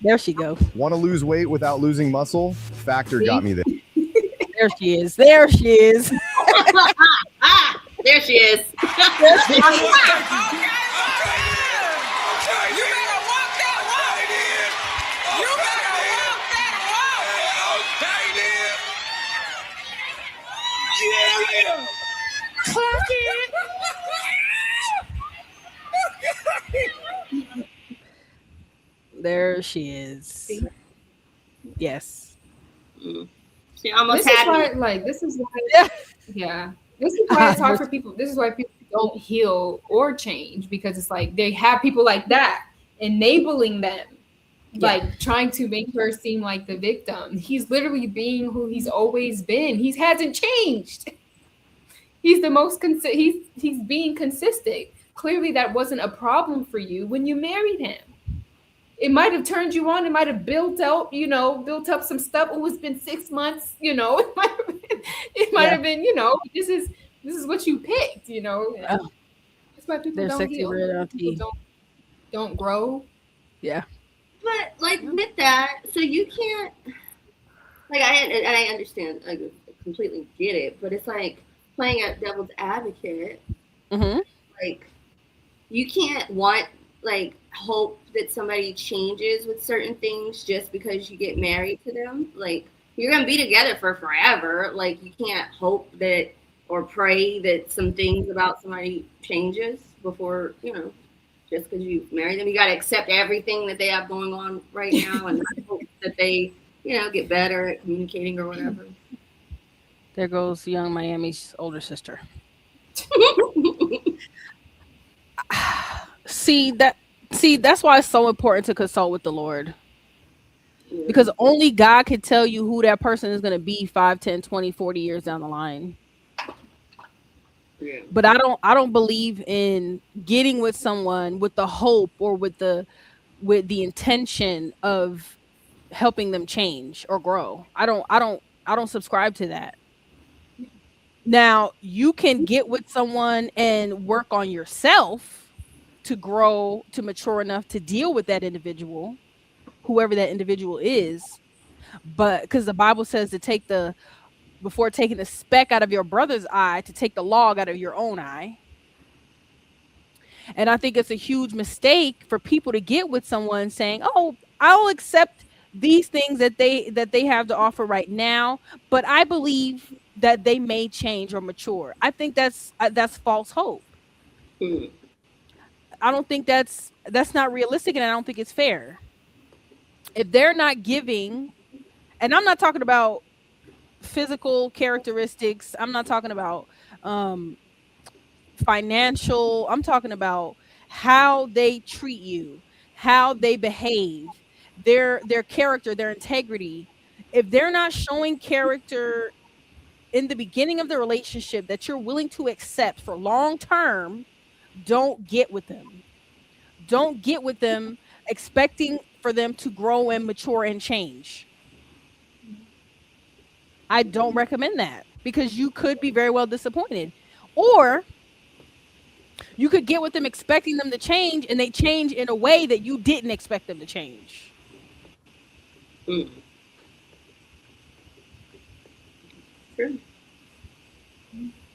There she go. Want to lose weight without losing muscle? Factor got me there. There she is. There she is. There she is. There she is. Yes. She almost This is had why, me. like, this is why, yeah. This is why it's hard for people. This is why people don't heal or change, because it's like they have people like that enabling them, like trying to make her seem like the victim. He's literally being who he's always been. He hasn't changed. He's the most he's being consistent. Clearly, that wasn't a problem for you when you married him. It might have turned you on. It might have built up some stuff. Oh, it's been 6 months. It might have been. This is what you picked. That's why people They're don't sexy heal. red People auntie. don't grow. Yeah. But like with that, so you can't I understand, I completely get it, but it's like playing a devil's advocate. Mm-hmm. Like you can't hope that somebody changes with certain things just because you get married to them. Like you're gonna be together for forever. Like you can't hope that or pray that some things about somebody changes before, just because you marry them. You got to accept everything that they have going on right now and hope that they, get better at communicating or whatever. There goes young Miami's older sister. See, that's why it's so important to consult with the Lord. Because only God can tell you who that person is going to be 5, 10, 20, 40 years down the line. But I don't believe in getting with someone with the hope or with the intention of helping them change or grow. I don't subscribe to that. Now, you can get with someone and work on yourself to grow, to mature enough to deal with that individual, whoever that individual is. But because the Bible says to before taking the speck out of your brother's eye, to take the log out of your own eye. And I think it's a huge mistake for people to get with someone saying, "Oh, I'll accept these things that they have to offer right now, but I believe that they may change or mature." I think that's false hope. I don't think that's not realistic, and I don't think it's fair. If they're not giving, and I'm not talking about physical characteristics, I'm not talking about financial, I'm talking about how they treat you, how they behave, their character, their integrity. If they're not showing character in the beginning of the relationship that you're willing to accept for long term, don't get with them. Don't get with them expecting for them to grow and mature and change. I don't recommend that, because you could be very well disappointed. Or you could get with them expecting them to change, and they change in a way that you didn't expect them to change.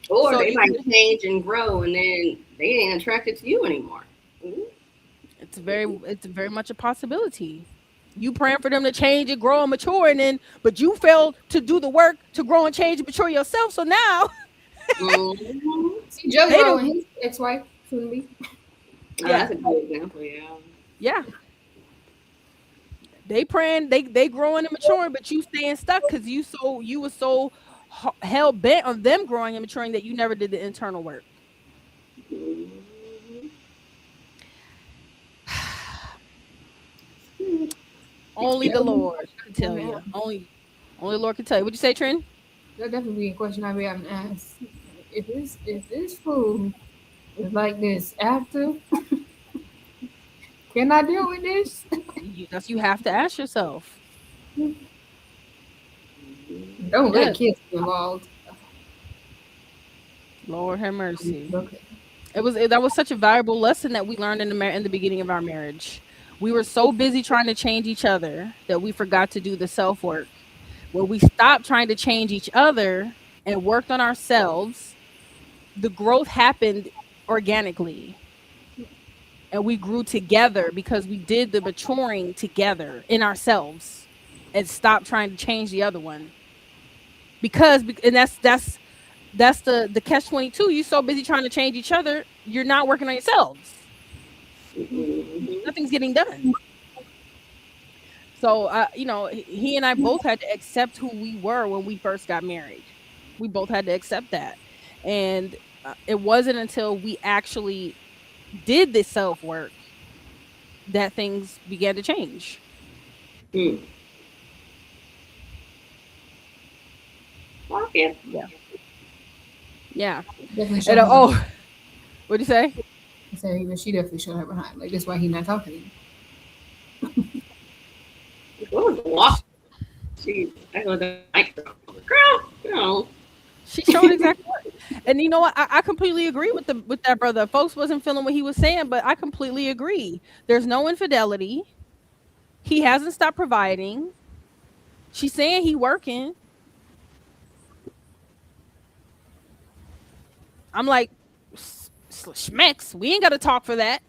Or So they might change and grow, and then they ain't attracted to you anymore. it's very much a possibility. You praying for them to change and grow and mature, and then but you failed to do the work to grow and change and mature yourself. So now See Joe they Grow and do. his ex-wife soon be. Oh, Yeah, that's a good example. Yeah. yeah. They praying, they growing and maturing, but you staying stuck because you were so hell bent on them growing and maturing that you never did the internal work. Only the Lord can tell you. Only the Lord can tell you. What'd you say, Trin? That definitely be a question I be having to ask. If this food is like this after, can I deal with this? That's you have to ask yourself. Don't let Yes. kids be involved. Lord have mercy. Okay. That was such a valuable lesson that we learned in the beginning of our marriage. We were so busy trying to change each other that we forgot to do the self work. Where we stopped trying to change each other and worked on ourselves, the growth happened organically. And we grew together because we did the maturing together in ourselves and stopped trying to change the other one. Because and that's the catch 22. You so busy trying to change each other, you're not working on yourselves. Nothing's getting done. So he and I both had to accept who we were when we first got married. We both had to accept that. And it wasn't until we actually did the self work that things began to change. Okay. Yeah. Yeah. Definitely And show her. what'd you say? I said even she definitely showed her behind. Like that's why he not talking to you. She, I go the girl, She showed exactly what. And you know what? I completely agree with that brother. Folks wasn't feeling what he was saying, but I completely agree. There's no infidelity. He hasn't stopped providing. She's saying he working. I'm like, schmecks. We ain't got to talk for that.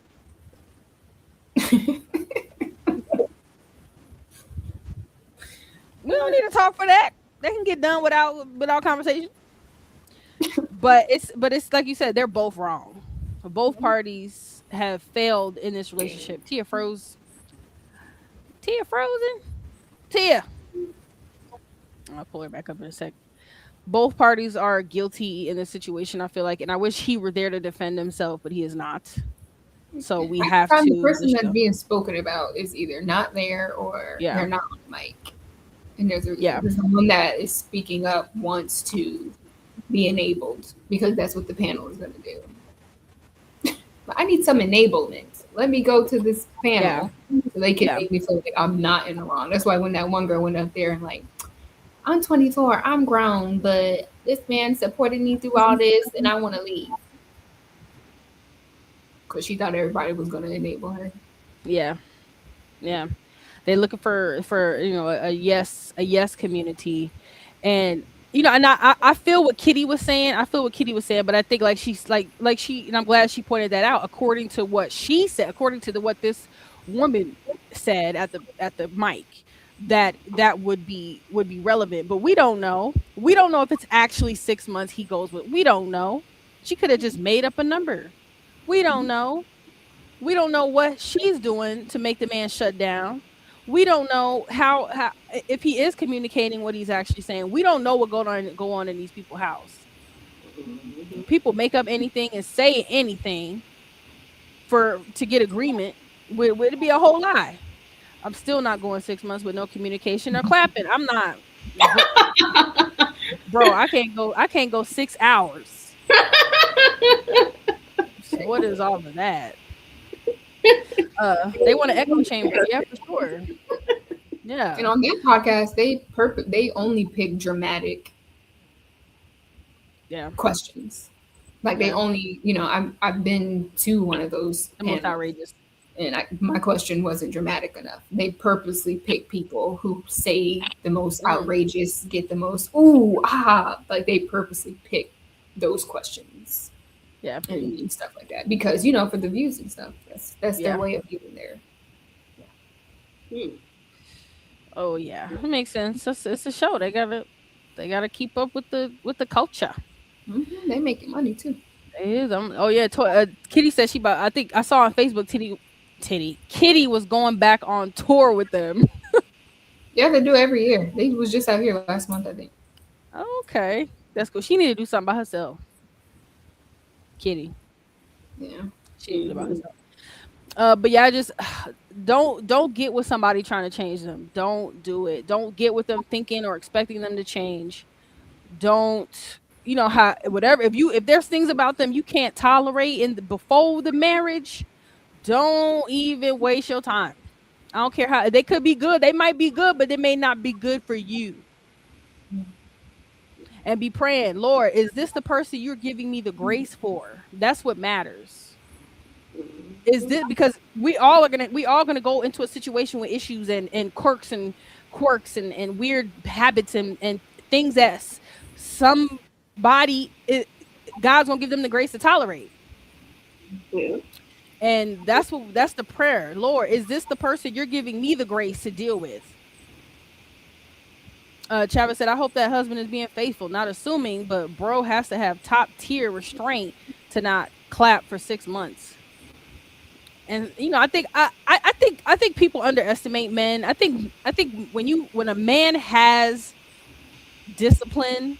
We don't need to talk for that. They can get done without conversation. But it's like you said, they're both wrong. Both parties have failed in this relationship. Tia froze. Tia frozen. Tia. I'll pull her back up in a sec. Both parties are guilty in this situation, I feel like, and I wish he were there to defend himself, but he is not. So we have to. The person that's being spoken about is either not there or they're not on the mic. And there's someone that is speaking up wants to be enabled because that's what the panel is going to do. But I need some enablement. Let me go to this panel so they can make me feel like I'm not in the wrong. That's why when that one girl went up there and like, I'm 24, I'm grown, but this man supported me through all this and I want to leave. Because she thought everybody was going to enable her. Yeah. Yeah. They're looking for a yes community. And and I feel what Kitty was saying. But I think like she's like she, and I'm glad she pointed that out. According to what she said, according to what this woman said at the mic, that would be relevant. But we don't know. We don't know if it's actually 6 months he goes with. We don't know. She could have just made up a number. We don't know. We don't know what she's doing to make the man shut down. We don't know how if he is communicating what he's actually saying. We don't know what go on in these people's house. People make up anything and say anything to get agreement. Would it be a whole lie? I'm still not going 6 months with no communication or clapping. I'm not, bro. I can't go 6 hours. So what is all of that? They want an echo chamber, yeah, for sure. Yeah. And on that podcast, they only pick dramatic questions. Like they only, I've been to one of those. The most outrageous. And my question wasn't dramatic enough. They purposely pick people who say the most outrageous, get the most like they purposely pick those questions. Yeah. And stuff like that. Because, for the views and stuff. That's their way of getting there. Oh yeah, it makes sense. It's a show. They gotta keep up with the culture. They making money too. It is. Oh yeah. Kitty said she bought. I think I saw on Facebook. Kitty was going back on tour with them. Yeah, they do every year. They was just out here last month, I think. Okay, that's cool. She need to do something by herself. Kitty. Yeah. She need to do it by herself. But yeah, I just don't get with somebody trying to change them. Don't do it. Don't get with them thinking or expecting them to change. Don't how whatever if there's things about them you can't tolerate before the marriage, don't even waste your time. I don't care how they could be good. They might be good, but they may not be good for you. And be praying, Lord, is this the person you're giving me the grace for? That's what matters. Is this because we all gonna go into a situation with issues and quirks and weird habits and things that somebody God's gonna give them the grace to tolerate. And that's the prayer. Lord, is this the person you're giving me the grace to deal with? Chavez said, I hope that husband is being faithful, not assuming, but bro has to have top tier restraint to not clap for 6 months. And I think people underestimate men. I think when a man has discipline,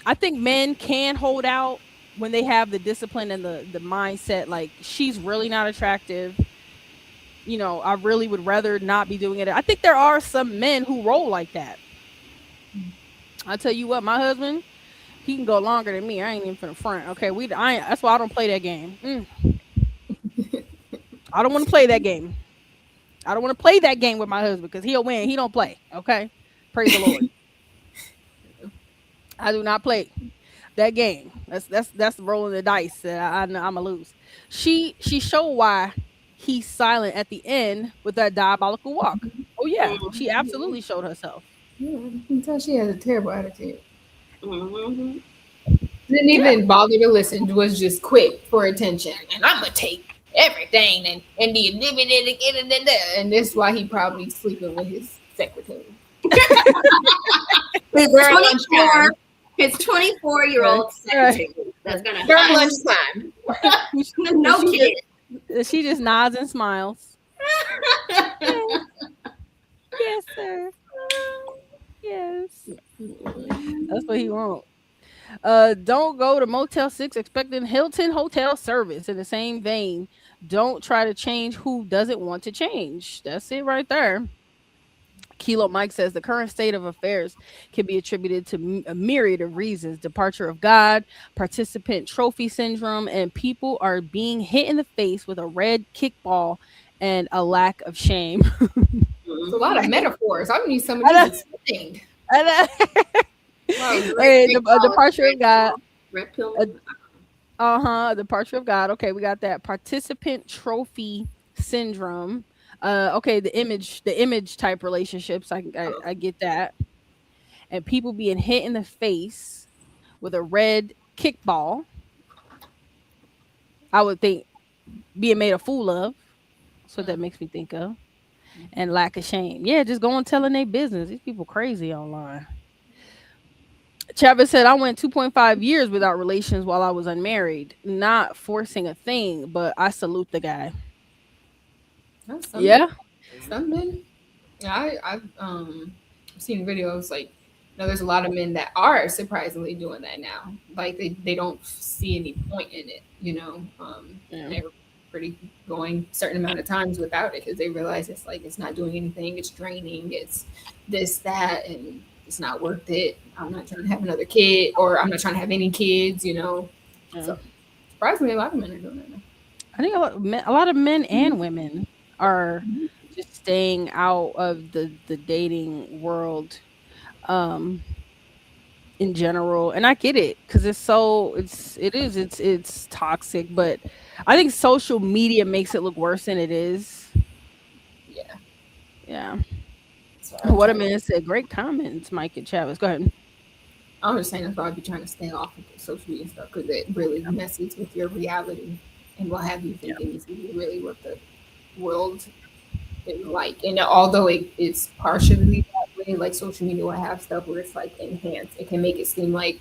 I think men can hold out when they have the discipline and the mindset. Like, she's really not attractive. I really would rather not be doing it. I think there are some men who roll like that. I tell you what, my husband, he can go longer than me. I ain't even from the front. Okay, that's why I don't play that game. I don't want to play that game. I don't want to play that game with my husband because he'll win. He don't play. Okay, praise the Lord. I do not play that game. That's rolling the dice. I'm gonna lose. She showed why he's silent at the end with that diabolical walk. Oh yeah, she absolutely showed herself. Yeah, I can tell she has a terrible attitude. Didn't even bother to listen. Was just quick for attention, and I'm gonna take everything and that's why he probably sleeping with his secretary. His 24-year-old secretary. That's gonna during lunchtime. No kid. She just nods and smiles. Yes, sir. Yes. That's what he wants. Don't go to Motel 6 expecting Hilton hotel service. In the same vein, don't try to change who doesn't want to change. That's it right there. Kilo Mike says the current state of affairs can be attributed to a myriad of reasons: departure of God, participant trophy syndrome, and people are being hit in the face with a red kickball and a lack of shame. It's a lot of metaphors. I need some of these explained. Hey, the departure of God. Departure of God. Okay, we got that. Participant trophy syndrome. Okay, the image type relationships. I get that. And people being hit in the face with a red kickball. I would think being made a fool of. That's what that makes me think of. And lack of shame. Yeah, just going telling their business. These people crazy online. Chavez said, I went 2.5 years without relations while I was unmarried. Not forcing a thing, but I salute the guy. Yeah. Some men. Yeah, I've seen videos like, there's a lot of men that are surprisingly doing that now. Like they don't see any point in it, they're pretty going certain amount of times without it because they realize it's not doing anything, it's draining, it's this, that, and it's not worth it. I'm not trying to have another kid, or I'm not trying to have any kids, So surprisingly, a lot of men are doing that now. I think a lot of men and women are just staying out of the dating world in general. And I get it because it's toxic, but I think social media makes it look worse than it is. Yeah. What a man said. Great comments, Mike and Chavez. Go ahead. I was saying that's why I'd be trying to stay off of the social media stuff because it really messes with your reality and will have you thinking this is really what the world is like. And although it's partially that way, like social media will have stuff where it's like enhanced. It can make it seem like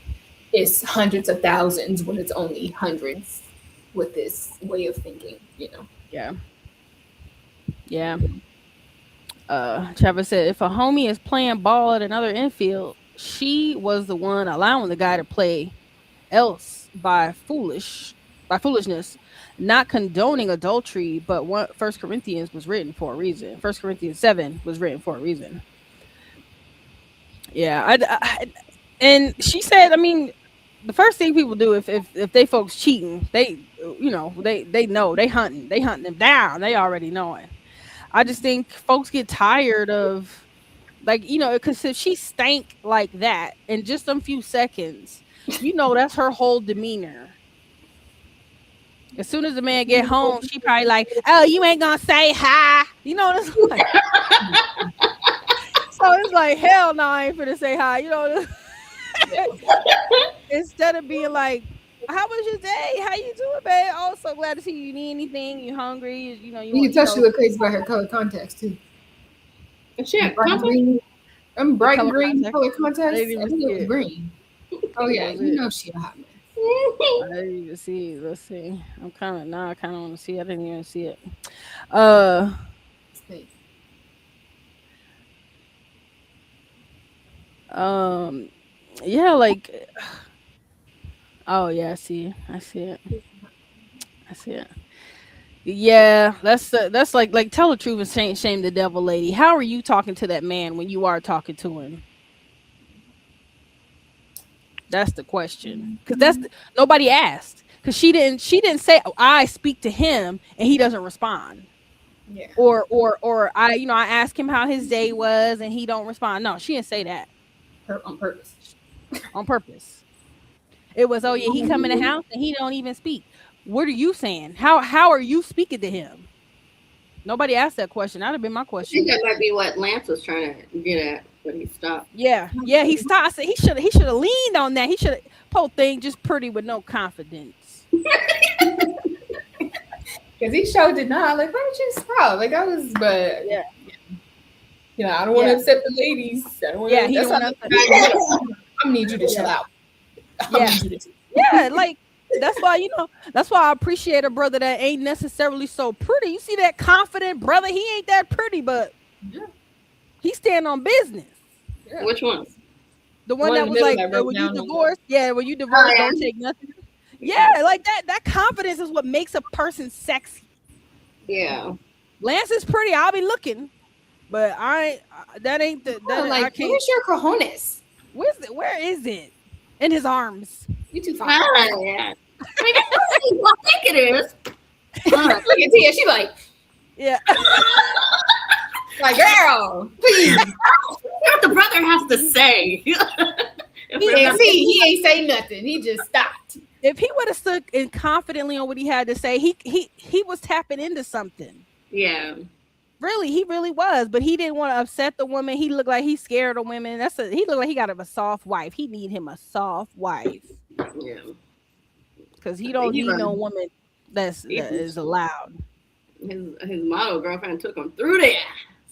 it's hundreds of thousands when it's only hundreds with this way of thinking, you know. Yeah. Yeah. Travis said if a homie is playing ball at another infield, she was the one allowing the guy to play else by foolishness, not condoning adultery, but what First Corinthians was written for a reason. First Corinthians 7 was written for a reason. Yeah, and she said, I mean, the first thing people do if they folks cheating, they know they hunting them down. They already know it. I just think folks get tired of because if she stank like that in just a few seconds, that's her whole demeanor. As soon as the man get home, she probably like, oh, you ain't gonna say hi. It's like, so it's like, hell no, I ain't finna say hi. Instead of being like, how was your day? How you doing, babe? Oh, so glad to see you. You need anything? You hungry? You You want, can tell she look crazy by her color contacts too. Shit, bright green, bright color green contacts? color I contacts. didn't even Everything see was it. green. Oh yeah, Was you it? know she a hot mess. I didn't even see it. Let's see. I kind of want to see. I didn't even see it. Uh, um, yeah, like, oh yeah, I see it. I see it. Yeah, that's like tell the truth and shame the devil, lady. How are you talking to that man when you are talking to him? That's the question. Because nobody asked. Because she didn't say, oh, I speak to him and he doesn't respond. Yeah. Or I ask him how his day was and he don't respond. No, she didn't say that On purpose. on purpose. It was, oh yeah, he come in the house and he don't even speak. What are you saying? How are you speaking to him? Nobody asked that question. That'd have been my I think question. that might be what Lance was trying to get at, but he stopped. Yeah, he stopped. I said he should have leaned on that. He should have whole thing just pretty with no confidence. Because he showed did not. Like, why don't you stop? Like, I was, but Yeah. I don't want to upset the ladies. I don't want Yeah, to. he That's don't how want to. I need you to chill out. Yeah, yeah, like that's why I appreciate a brother that ain't necessarily so pretty. You see that confident brother? He ain't that pretty, but he stand on business. Yeah. Which one? The one that was like, when you divorce, when you divorce, don't take nothing. Yeah, like that confidence is what makes a person sexy. Yeah. Lance is pretty. I'll be looking, but that ain't the. That, like, I can't. where's your cojones? Where is it? In his arms. You too far. Yeah. I mean, that's what I think it is. Look at Tia. She like, yeah. Like, girl, please. What the brother has to say. He ain't say nothing. He just stopped. If he would have stuck in confidently on what he had to say, he was tapping into something. Yeah. Really, he really was, but he didn't want to upset the woman. He looked like he's scared of women. He looked like he got a soft wife. He need him a soft wife. Yeah. Because he don't need no woman that is allowed. His model girlfriend took him through there.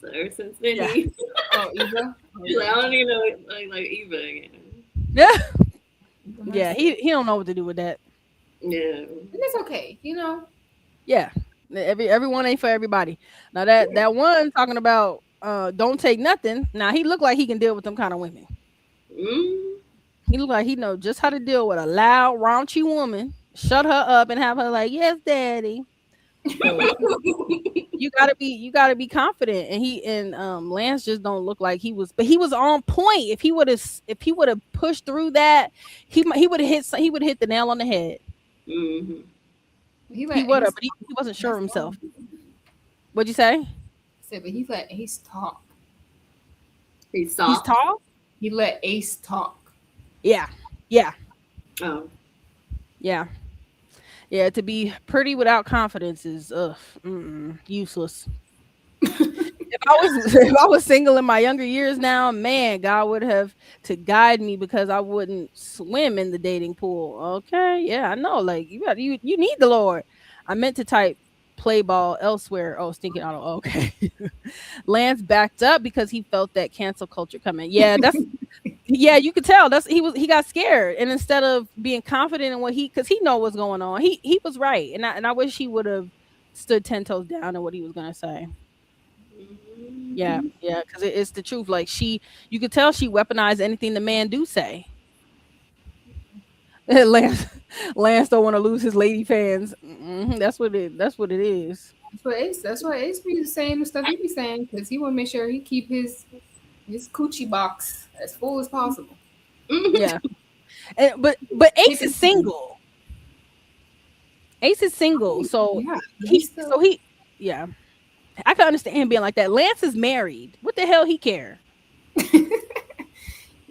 So ever since then, Eva? he's like, I don't even know like Eva again. Yeah. Yeah, he don't know what to do with that. Yeah. And it's okay, Yeah. Everyone ain't for everybody. Now that one talking about don't take nothing. Now he look like he can deal with them kind of women. He look like he know just how to deal with a loud, raunchy woman. Shut her up and have her like, yes, daddy. So, you gotta be confident. And Lance just don't look like he was, but he was on point. If he would have pushed through that, he would have hit the nail on the head. Mm-hmm. He would have, but he wasn't sure of himself. What'd you say? But he let Ace talk. He's tall? He let Ace talk. Yeah. Yeah. Oh. Yeah. Yeah, to be pretty without confidence is useless. if I was if I was single in my younger years now, man, God would have to guide me because I wouldn't swim in the dating pool. Okay, yeah, I know. Like you need the Lord. I meant to type play ball elsewhere. Oh, stinking auto. Okay. Lance backed up because he felt that cancel culture coming. Yeah, that's yeah, you could tell. He got scared, and instead of being confident in what because he know what's going on, he was right, and I wish he would have stood 10 toes down in what he was gonna say. Yeah, yeah, because it's the truth. Like you could tell she weaponized anything the man do say. Lance, Lance don't want to lose his lady fans. That's what it. That's what it is. That's why Ace be saying the stuff he be saying because he want to make sure he keep his coochie box as full as possible. Yeah, but Ace is single. Ace is single, so yeah, he yeah. I can understand him being like that. Lance is married. What the hell he care? Them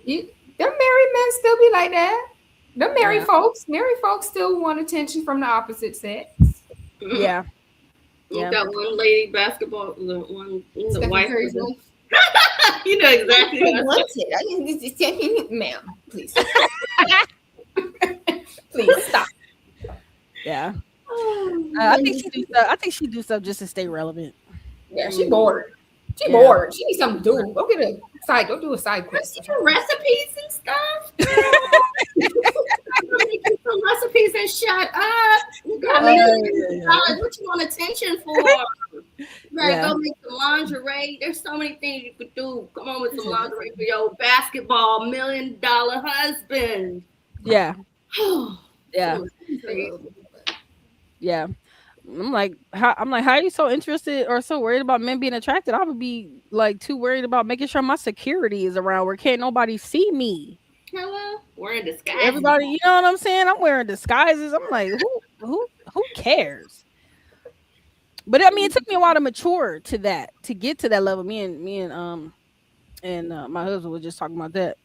married men still be like that. Them married folks still want attention from the opposite sex. Yeah. Yeah. That one lady basketball, the wife. You know exactly what ma'am, please. Please stop. Yeah. I think she do stuff just to stay relevant. Yeah, she bored. She bored. She needs something to do. Go get a side. Go do a side quest. Recipes and stuff. Making some recipes and shut up. You got what you want attention for? You gotta go make some lingerie. There's so many things you could do. Come on with some lingerie for your basketball $1 million husband. Yeah. Yeah. Yeah. I'm like, how are you so interested or so worried about men being attracted? I would be like too worried about making sure my security is around where can't nobody see me. Hello, wearing disguises. Everybody, you know what I'm saying? I'm wearing disguises. I'm like, who cares? But I mean, it took me a while to mature to get to that level. Me and my husband was just talking about that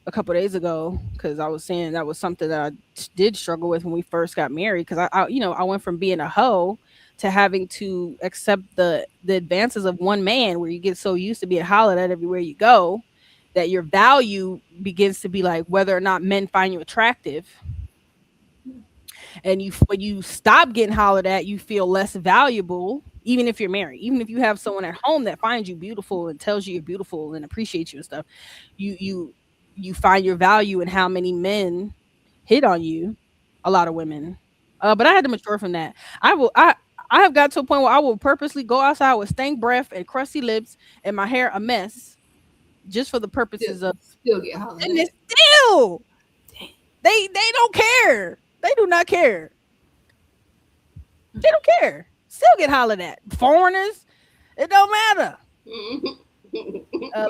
a couple of days ago because I was saying that was something that I did struggle with when we first got married because I went from being a hoe to having to accept the advances of one man where you get so used to being hollered at everywhere you go that your value begins to be like whether or not men find you attractive. And when you stop getting hollered at, you feel less valuable, even if you're married, even if you have someone at home that finds you beautiful and tells you you're beautiful and appreciates you and stuff. You find your value in how many men hit on you. A lot of women. But I had to mature from that. I have got to a point where I will purposely go outside with stank breath and crusty lips and my hair a mess just for the purposes of still get hollered at. And it's still they don't care. They do not care. They don't care. Still get hollered at. Foreigners, it don't matter.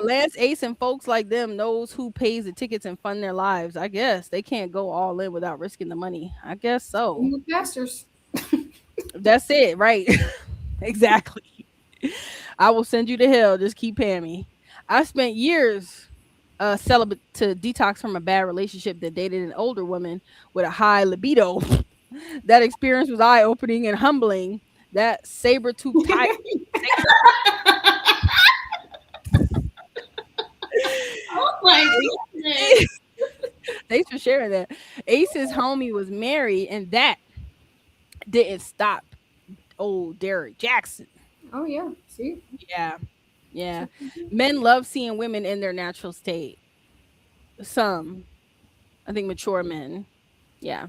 Lance, Ace, and folks like them knows who pays the tickets and fund their lives. I guess they can't go all in without risking the money. I guess so. Pastors. That's it, right? Exactly. I will send you to hell. Just keep paying me. I spent years celibate to detox from a bad relationship that dated an older woman with a high libido. That experience was eye-opening and humbling. That saber-tooth tiger. Oh my goodness. Thanks for sharing that. Ace's homie was married, and that didn't stop old Derek Jackson. Oh yeah, see? Yeah. Men love seeing women in their natural state. Some, I think, mature men. Yeah.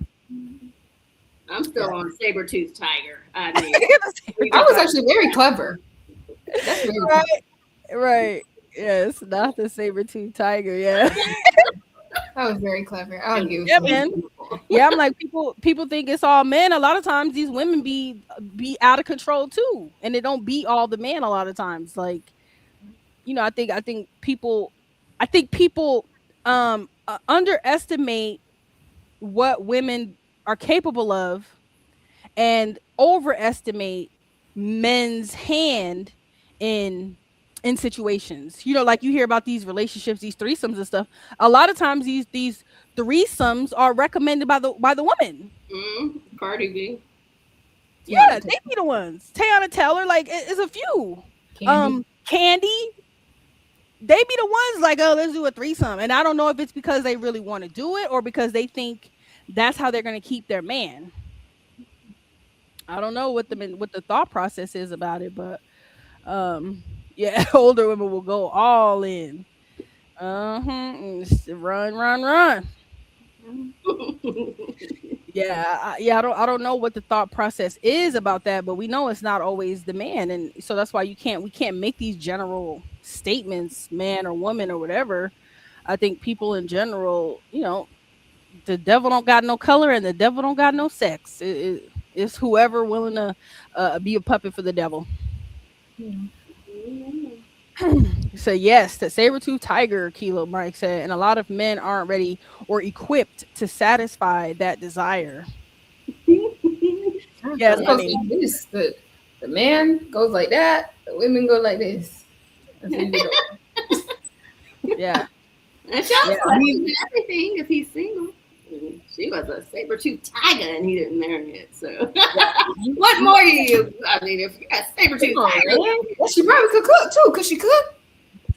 I'm still on saber-tooth tiger. I mean, I was actually very clever. That's very right. Yes, not the saber-tooth tiger. Yeah. That was very clever. I'll give it. Yeah, man. Yeah, I'm like people think it's all men. A lot of times these women be out of control too, and they don't beat all the men a lot of times. Like, I think people underestimate what women are capable of and overestimate men's hand in situations. Like you hear about these relationships, these threesomes and stuff. A lot of times these threesomes are recommended by the woman. Cardi B. Yeah, they be the ones. Teyana Taylor, like it's a few. Candy, they be the ones like, oh, let's do a threesome. And I don't know if it's because they really want to do it or because they think that's how they're going to keep their man. I don't know what the thought process is about it, but yeah, older women will go all in. Run, run, run. Yeah, I don't know what the thought process is about that, but we know it's not always the man, and so that's why we can't make these general statements, man or woman or whatever. I think people in general, the devil don't got no color and the devil don't got no sex. It's whoever willing to be a puppet for the devil. So yes, the saber-tooth tiger, Kilo Mike said, and a lot of men aren't ready or equipped to satisfy that desire. Yes, It goes honey. like this. The man goes like that. The women go like this. That's what you do. Yeah. And Sean's Yeah. questioning everything if he's single. She was a saber-tooth tiger and he didn't marry it. So what more do you? I mean, if you got saber-tooth tiger, well, she probably could cook too. Could she cook?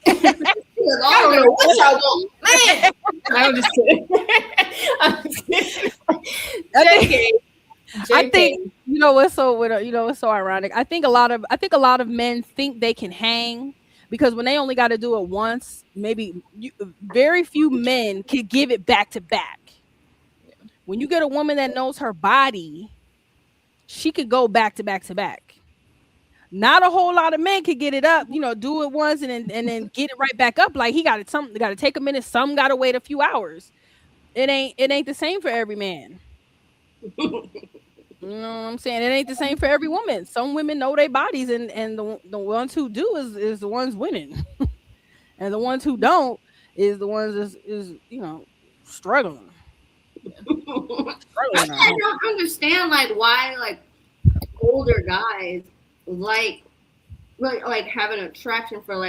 I don't know what y'all want, man. I'm just kidding. I'm just kidding. I think what's so ironic. I think a lot of men think they can hang because when they only got to do it once, very few men can give it back to back. When you get a woman that knows her body, she could go back to back to back. Not a whole lot of men could get it up, do it once and then get it right back up. Like he got it. Some got to take a minute. Some got to wait a few hours. It ain't the same for every man. You know what I'm saying? It ain't the same for every woman. Some women know their bodies, and the ones who do is the ones winning, and the ones who don't is the ones is struggling. I don't understand why older guys like have an attraction for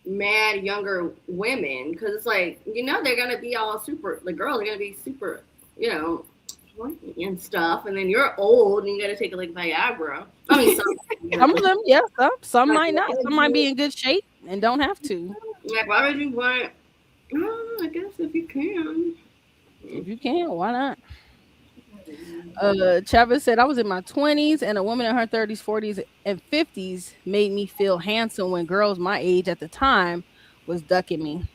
mad younger women because it's they're gonna be all super. The girls are gonna be super, and stuff, and then you're old and you gotta take Viagra. I mean, some of them, yeah, some might not. Some might be in good shape and don't have to. Why would you want? Oh, I guess if you can. If you can, why not? Chavez said, I was in my 20s and a woman in her 30s, 40s, and 50s made me feel handsome when girls my age at the time was ducking me.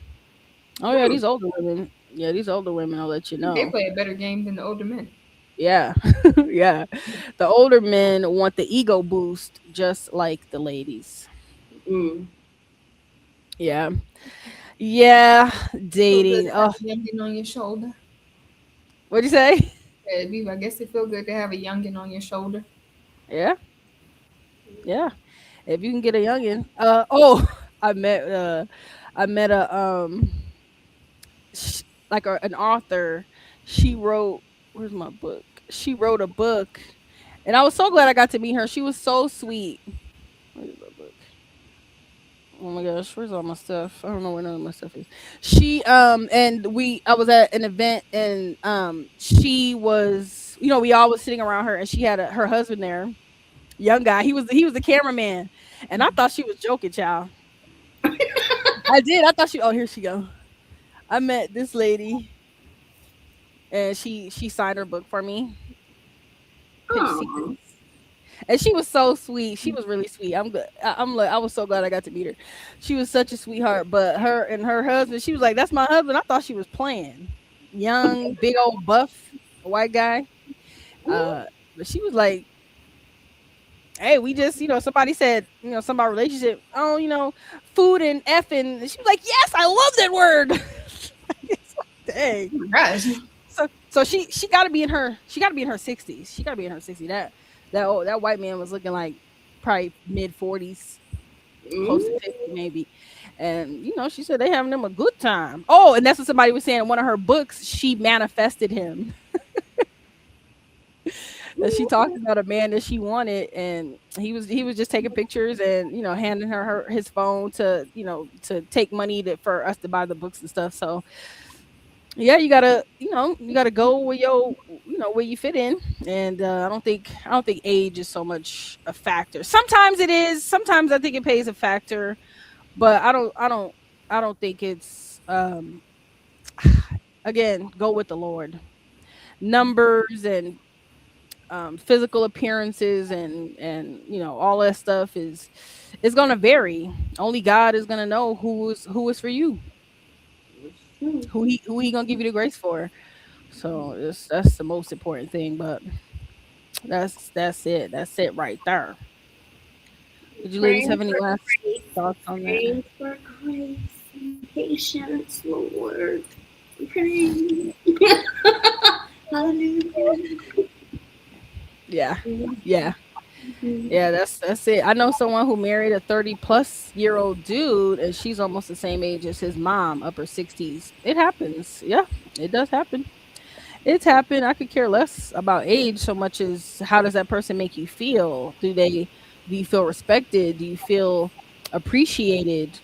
Oh yeah, these older women. Yeah, these older women, I'll let you know. They play a better game than the older men. Yeah. Yeah. The older men want the ego boost just like the ladies. Yeah. Yeah. Dating. Oh, youngin on your shoulder. What'd you say? I guess it feel good to have a youngin on your shoulder. Yeah. Yeah. If you can get a youngin. I met a an author. She wrote, where's my book? She wrote a book, and I was so glad I got to meet her. She was so sweet. Where's my book? Oh my gosh, where's all my stuff? I don't know where none of my stuff is. She I was at an event, and she was, we all was sitting around her, and she had her husband there, young guy. He was the cameraman, and I thought she was joking, child. I did. I thought here she go. I met this lady, and she signed her book for me. And she was so sweet. She was really sweet. I was so glad I got to meet her. She was such a sweetheart. But her and her husband, she was like, "That's my husband." I thought she was playing. Young, big old buff, white guy. But she was like, "Hey, we just, somebody said, something about relationship. Oh, food and effing." And she was like, "Yes, I love that word." Dang. Gosh. So she got to be in her 60s. She got to be in her 60s. That white man was looking like probably mid 40s, close to 50 maybe. And she said they having them a good time. Oh, and that's what somebody was saying in one of her books. She manifested him. That she talked about a man that she wanted, and he was just taking pictures and handing her his phone to to take money for us to buy the books and stuff. So yeah, you gotta go where where you fit in, and I don't think age is so much a factor. Sometimes it is. Sometimes I think it plays a factor, but I don't think it's again, go with the Lord. Numbers and physical appearances and all that stuff is gonna vary. Only God is gonna know who is for you, who he gonna give you the grace for. So that's the most important thing. But that's it right there. Did you ladies Praying have any for last grace, thoughts on that? praying for grace and patience, Lord. Praying. Hallelujah. Yeah, yeah. Yeah, that's it. I know someone who married a 30-plus-year-old dude, and she's almost the same age as his mom, upper 60s. It happens. Yeah, it does happen. It's happened. I could care less about age so much as how does that person make you feel? Do you feel respected? Do you feel appreciated?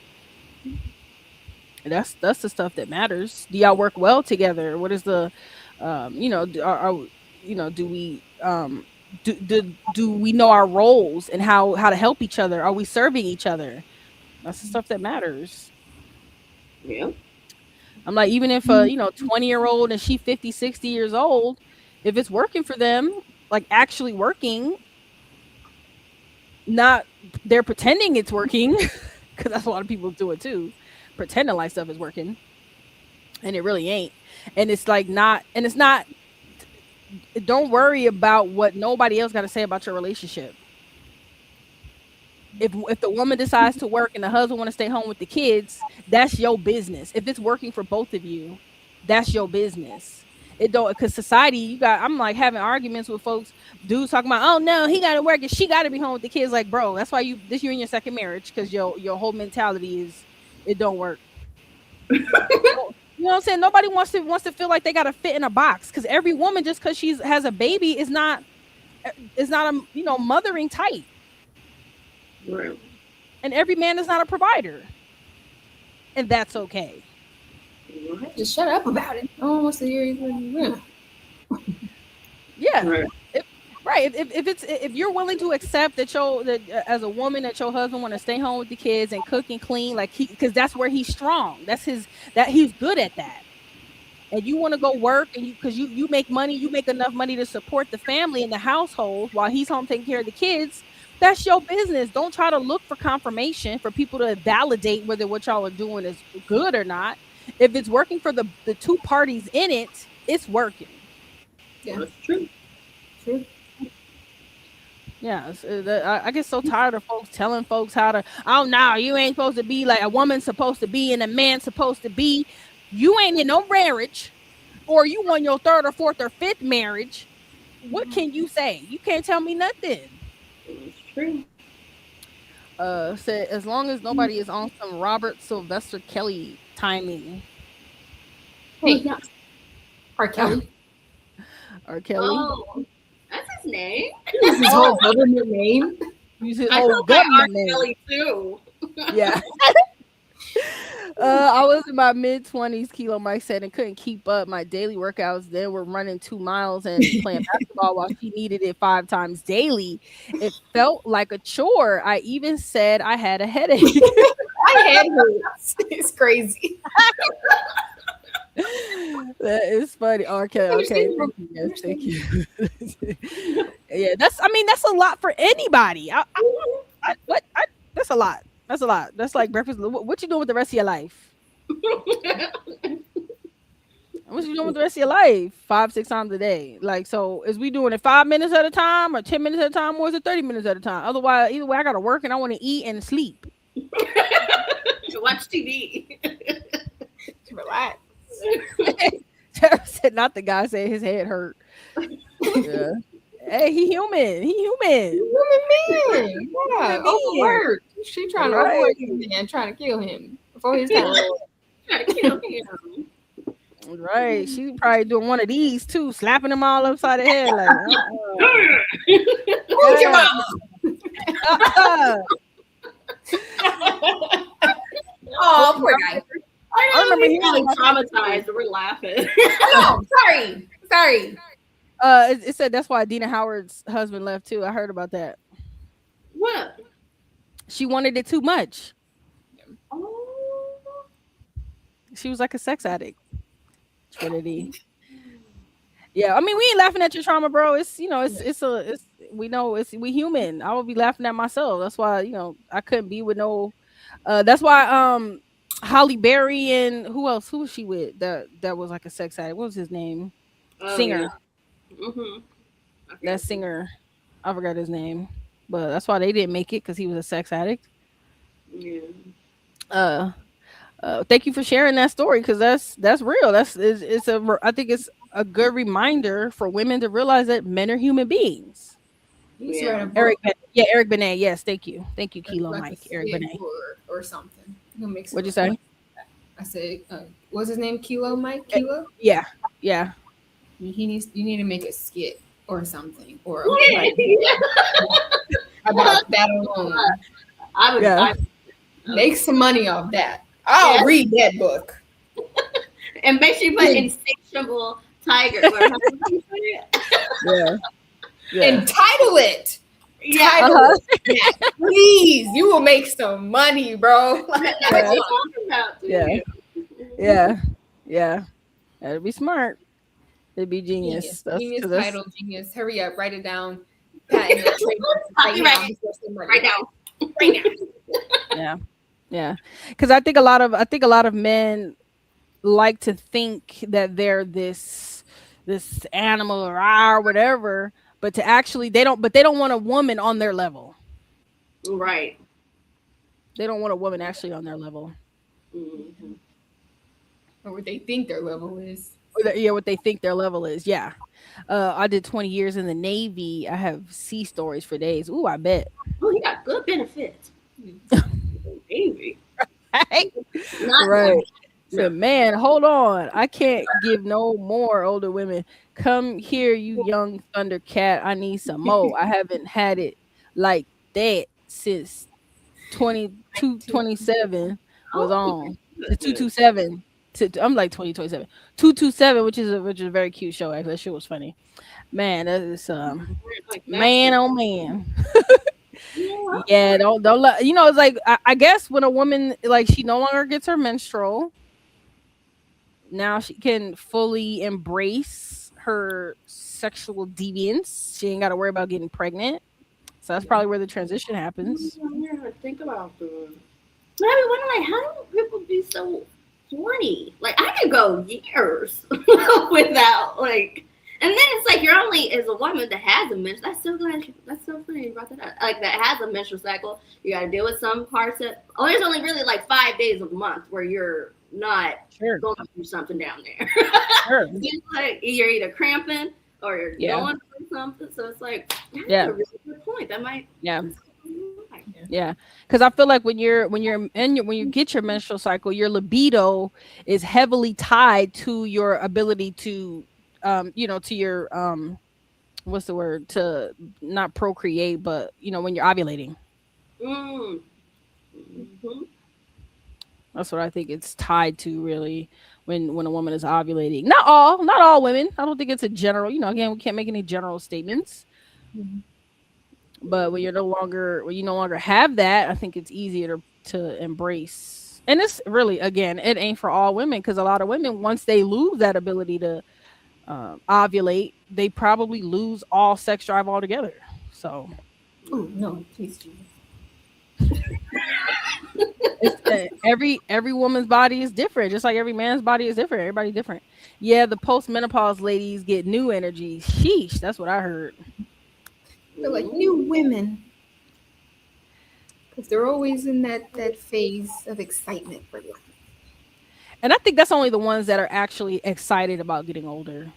That's the stuff that matters. Do y'all work well together? What is the do we do we know our roles and how to help each other? Are we serving each other? That's the stuff that matters. Yeah. I'm like, even if a 20-year-old and she 50, 60 years old, if it's working for them, like actually working, not they're pretending it's working, because that's a lot of people do it too, pretending like stuff is working, and it really ain't. And it's like not, and it's not. Don't worry about what nobody else got to say about your relationship. If the woman decides to work and the husband want to stay home with the kids, that's your business. If it's working for both of you, that's your business. It don't, because society, I'm like having arguments with folks, dudes talking about, oh no, he got to work and she got to be home with the kids. Like, bro, that's why you're in your second marriage, because your whole mentality is it don't work. You know what I'm saying? Nobody wants to feel like they got to fit in a box, because every woman, just because she has a baby, is not a mothering type. Right. And every man is not a provider, and that's okay. Just shut up about it. Oh, what's the year? Yeah. Yeah. Right. Right. If you're willing to accept as a woman, that your husband want to stay home with the kids and cook and clean, like because that's where he's strong. That he's good at that. And you want to go work, and you make money, you make enough money to support the family and the household while he's home taking care of the kids. That's your business. Don't try to look for confirmation for people to validate whether what y'all are doing is good or not. If it's working for the two parties in it, it's working. Yeah. That's true. True. Yeah, I get so tired of folks telling folks how to. Oh no, you ain't supposed to be like a woman's supposed to be and a man's supposed to be. You ain't in no marriage, or you on your third or fourth or fifth marriage. What can you say? You can't tell me nothing. That's true. Say as long as nobody is on some Robert Sylvester Kelly timing. Hey, R. Kelly. R. Kelly. Oh, that's his name. This is his whole government name. Use his I whole go by R. government name. Kelly too. Yeah. I was in my mid-20s, Kilo Mike said, and couldn't keep up. My daily workouts then were running 2 miles and playing basketball while she needed it 5 times daily. It felt like a chore. I even said I had a headache. My head hurts. It's crazy. That is funny. Okay. Thank you. Yes, thank you. Yeah, that's a lot for anybody. That's a lot. That's a lot. That's like breakfast. What you doing with the rest of your life? What you doing with the rest of your life? 5, 6 times a day. Like, so is we doing it 5 minutes at a time or 10 minutes at a time, or is it 30 minutes at a time? Otherwise, either way, I gotta work and I want to eat and sleep. Watch TV. Relax. Tara said, not the guy said his head hurt. Yeah. Hey, he human. He human. Human being. Yeah. Overworked. She trying to overwork him and trying to kill him before his time. Trying to kill him. Right. She probably doing one of these too, slapping him all upside the head like, Who's your mama? Oh, poor guy. I I know remember we hearing probably about traumatized. We're laughing. Oh, sorry. it said that's why Dina Howard's husband left too. I heard about that. What? She wanted it too much. Oh. She was like a sex addict. Trinity. Yeah, I mean, we ain't laughing at your trauma, bro. It's it's we know it's we human. I would be laughing at myself. That's why I couldn't be with no. That's why Holly Berry and who else? Who was she with? That was like a sex addict. What was his name? Oh yeah. Singer. Mhm. That singer. I forgot his name, but that's why they didn't make it because he was a sex addict. Yeah. Uh, thank you for sharing that story because that's real. I think it's a good reminder for women to realize that men are human beings. He used to write a book. Eric Benet. Yes, thank you, Kilo like Mike. a Eric skit Benet. or something. He'll make What'd you some say? I said, what's his name? Kilo Mike? Kilo? Yeah. You need to make a skit or something or Yeah. about that alone. I would Make some money off that. I'll read that book. And make sure you put insatiable tiger. Yeah. Entitle it. Yeah. Title it. Please, you will make some money, bro. Yeah. That'd be smart. It'd be genius. Genius That's title, genius. Hurry up, write it down. Patent it, trademark it right now. Right now. Yeah. Because I think a lot of men like to think that they're this animal or whatever, but to actually they don't want a woman on their level. Right. They don't want a woman actually on their level. Mm-hmm. Or what they think their level is. Yeah, what they think their level is. Yeah. I did 20 years in the Navy. I have sea stories for days. Ooh, I bet. Oh, you got good benefits. Navy. Right. So, man, hold on. I can't give no more older women. Come here, you young Thundercat. I need some more. I haven't had it like that since 2227 was on. The 227. I'm like 2027. 227, which is a very cute show. Actually, that shit was funny. Man, that is man oh man. Yeah, don't let it's like I guess when a woman like she no longer gets her menstrual, now she can fully embrace her sexual deviance. She ain't got to worry about getting pregnant. So that's probably where the transition happens. I never think about that. But I mean, wondering, like, how do people be so horny? Like, I could go years without, like, and then it's like you're only as a woman that has a menstrual. That's so funny you brought that up. Like that has a menstrual cycle. You got to deal with some parts of. Oh, there's only really like 5 days a month where you're not going through something down there. Sure. It's like you're either cramping or you're going through something. So it's like that's a really good point. That might Yeah, because I feel like when you get your menstrual cycle, your libido is heavily tied to your ability to, to your what's the word, to not procreate, but when you're ovulating. Mm-hmm. That's what I think it's tied to, really, when a woman is ovulating. Not all women. I don't think it's a general. Again, we can't make any general statements. Mm-hmm. But when you no longer have that, I think it's easier to embrace. And it's really, again, it ain't for all women, because a lot of women, once they lose that ability to ovulate, they probably lose all sex drive altogether. So, oh no, please. Every woman's body is different, just like every man's body is different. Everybody's different. Yeah, the postmenopause ladies get new energy. Sheesh, that's what I heard. They're like new women. Because they're always in that phase of excitement for life. And I think that's only the ones that are actually excited about getting older.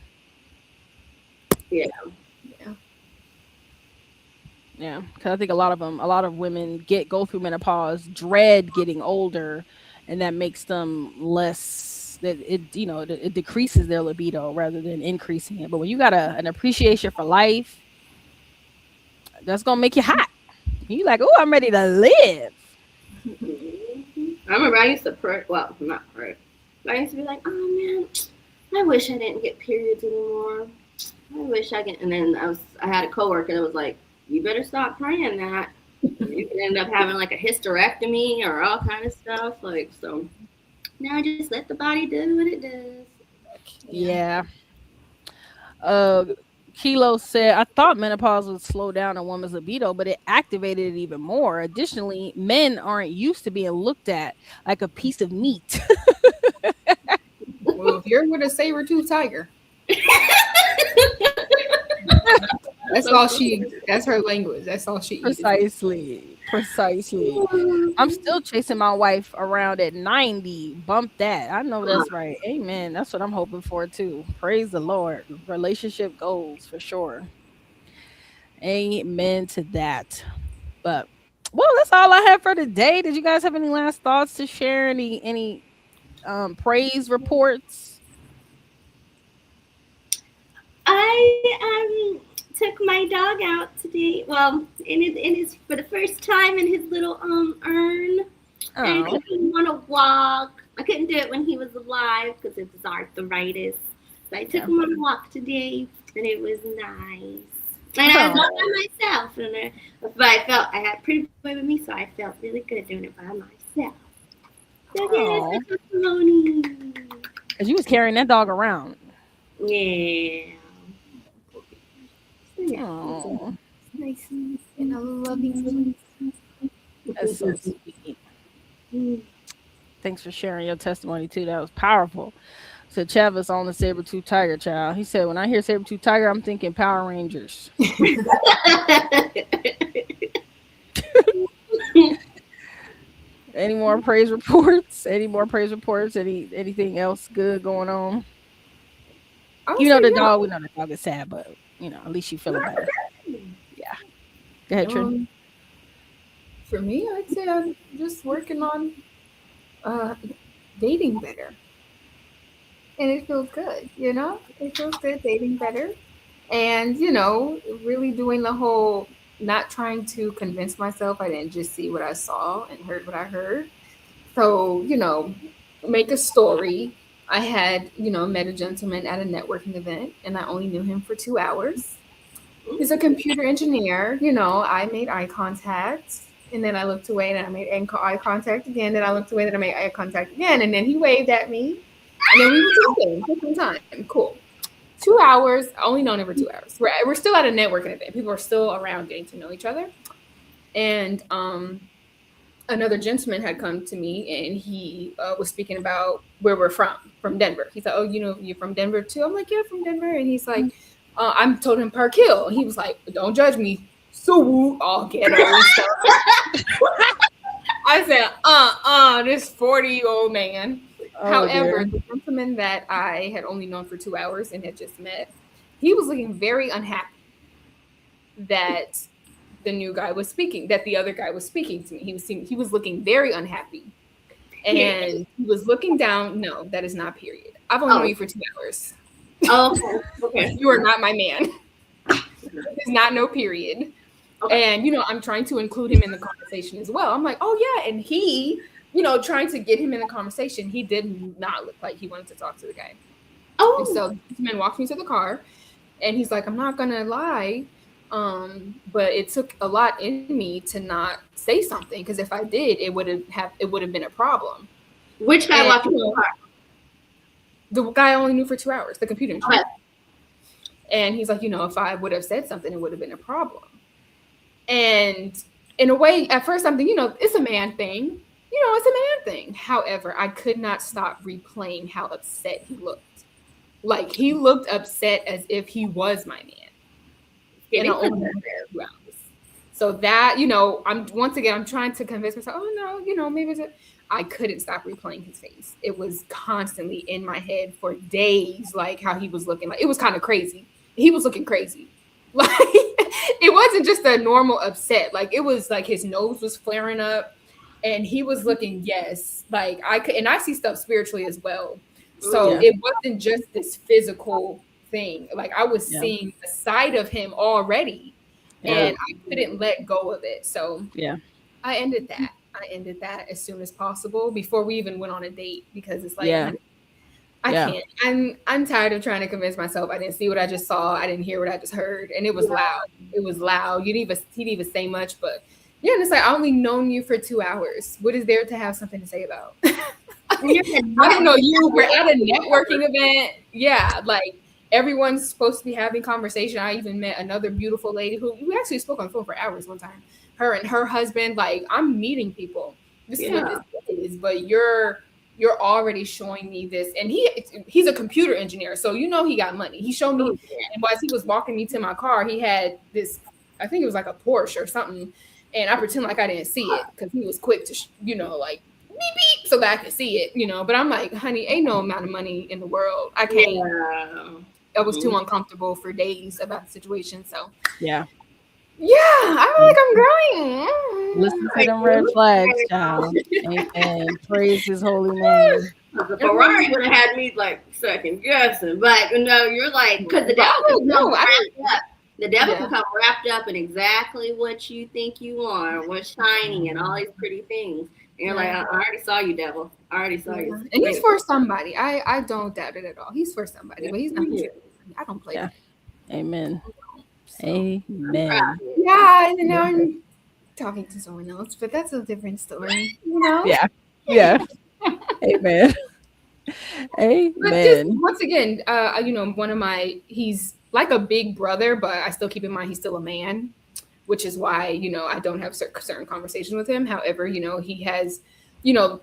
Yeah, because I think a lot of women go through menopause, dread getting older, and that makes them less. That it decreases their libido rather than increasing it. But when you got an appreciation for life, that's gonna make you hot. You like, oh, I'm ready to live. I remember I used to pray. Well, not pray. I used to be like, oh man, I wish I didn't get periods anymore. I wish I could. And then I had a coworker that was like, you better stop praying that. You could end up having like a hysterectomy or all kind of stuff. Like, so now just let the body do what it does. Yeah. Uh, Kilo said, I thought menopause would slow down a woman's libido, but it activated it even more. Additionally, men aren't used to being looked at like a piece of meat. Well, if you're with a saber-tooth tiger, that's all she. That's her language. That's all she eats. Precisely. I'm still chasing my wife around at 90. Bump that. I know that's right. Amen. That's what I'm hoping for too. Praise the Lord. Relationship goals for sure. Amen to that. But well, that's all I have for today. Did you guys have any last thoughts to share? Any praise reports? I took my dog out today. Well, in his for the first time in his little urn. And I took him on a walk. I couldn't do it when he was alive because of his arthritis. So I took him on a walk today, and it was nice. And I was not by myself, but I felt I had Pretty Boy with me, so I felt really good doing it by myself. So there's the testimony. Because you was carrying that dog around. Yeah. Oh, nice and a loving. That's so sweet. Thanks for sharing your testimony too. That was powerful. So Chavis on the saber-tooth tiger, child. He said, when I hear saber-tooth tiger, I'm thinking Power Rangers. Any more praise reports? Anything else good going on? You know the dog. We know the dog is sad, but at least you feeling better. Yeah. Go ahead, Trin. For me, I'd say I'm just working on dating better. And it feels good, It feels good dating better. And, really doing the whole not trying to convince myself I didn't just see what I saw and heard what I heard. So, make a story. I had, met a gentleman at a networking event and I only knew him for 2 hours. He's a computer engineer. I made eye contact and then I looked away and I made eye contact again. And I looked away and I made eye contact again. And then he waved at me. And then we were talking for some time. Cool. 2 hours. I only known him for 2 hours. We're still at a networking event. People are still around getting to know each other. And another gentleman had come to me and he was speaking about where we're from Denver. He's like, oh, you're from Denver too? I'm like, yeah, from Denver. And he's like, I told him Park Hill. And he was like, don't judge me. So all ghetto and stuff. I said, this 40-year-old man. However, the gentleman that I had only known for 2 hours and had just met, he was looking very unhappy that the new guy was speaking, that the other guy was speaking to me. He was looking very unhappy. And he was looking down. No, that is not period. I've only known you for 2 hours. Oh, okay. You are not my man. It's not no period. Okay. And, I'm trying to include him in the conversation as well. I'm like, oh, yeah. And he, trying to get him in the conversation, he did not look like he wanted to talk to the guy. Oh. And so this man walked me to the car and he's like, I'm not going to lie. But it took a lot in me to not say something. Because if I did, it would have been a problem. Which guy walked you to the car? The guy I only knew for 2 hours, the computer engineer. Okay. And he's like, if I would have said something, it would have been a problem. And in a way, at first I'm thinking, it's a man thing. It's a man thing. However, I could not stop replaying how upset he looked. Like, he looked upset as if he was my man. And I only knew 2 hours. So that, I'm trying to convince myself, oh, no, maybe it's I couldn't stop replaying his face. It was constantly in my head for days, like how he was looking. Like, it was kind of crazy. He was looking crazy. Like, it wasn't just a normal upset. Like, it was like his nose was flaring up and he was looking, like I see stuff spiritually as well. So it wasn't just this physical thing. Like, I was seeing the side of him already and I couldn't let go of it. So I ended that as soon as possible before we even went on a date, because it's like, I can't. I'm tired of trying to convince myself. I didn't see what I just saw. I didn't hear what I just heard, and it was loud. It was loud. He didn't even say much, but yeah, and it's like I only known you for 2 hours. What is there to have something to say about? I don't know you. We're at a networking event. Yeah, like everyone's supposed to be having conversation. I even met another beautiful lady who we actually spoke on phone for hours one time. Her and her husband. Like I'm meeting people. This is what this is. But you're already showing me this, and he's a computer engineer, so he got money. He showed me, and as he was walking me to my car, he had this. I think it was like a Porsche or something, and I pretend like I didn't see it because he was quick to, like beep beep, so that I could see it, But I'm like, honey, ain't no amount of money in the world. I can't. Yeah. I was too uncomfortable for days about the situation. So yeah, I feel like I'm growing. Listen to them red flags, child. Amen. Praise His holy name. The Ferrari would have had me like second guessing, but you're like because the devil can come wrapped up. The devil can come wrapped up in exactly what you think you are, what's shiny and all these pretty things. And you're like, I already saw you, devil. I already saw you. And he's for somebody. I don't doubt it at all. He's for somebody, but he's not for me. I don't play that. Amen. So, amen. Yeah, and now I'm talking to someone else, but that's a different story, Yeah. Amen. Amen. But just, once again, he's like a big brother, but I still keep in mind he's still a man, which is why, I don't have certain conversations with him. However, he has,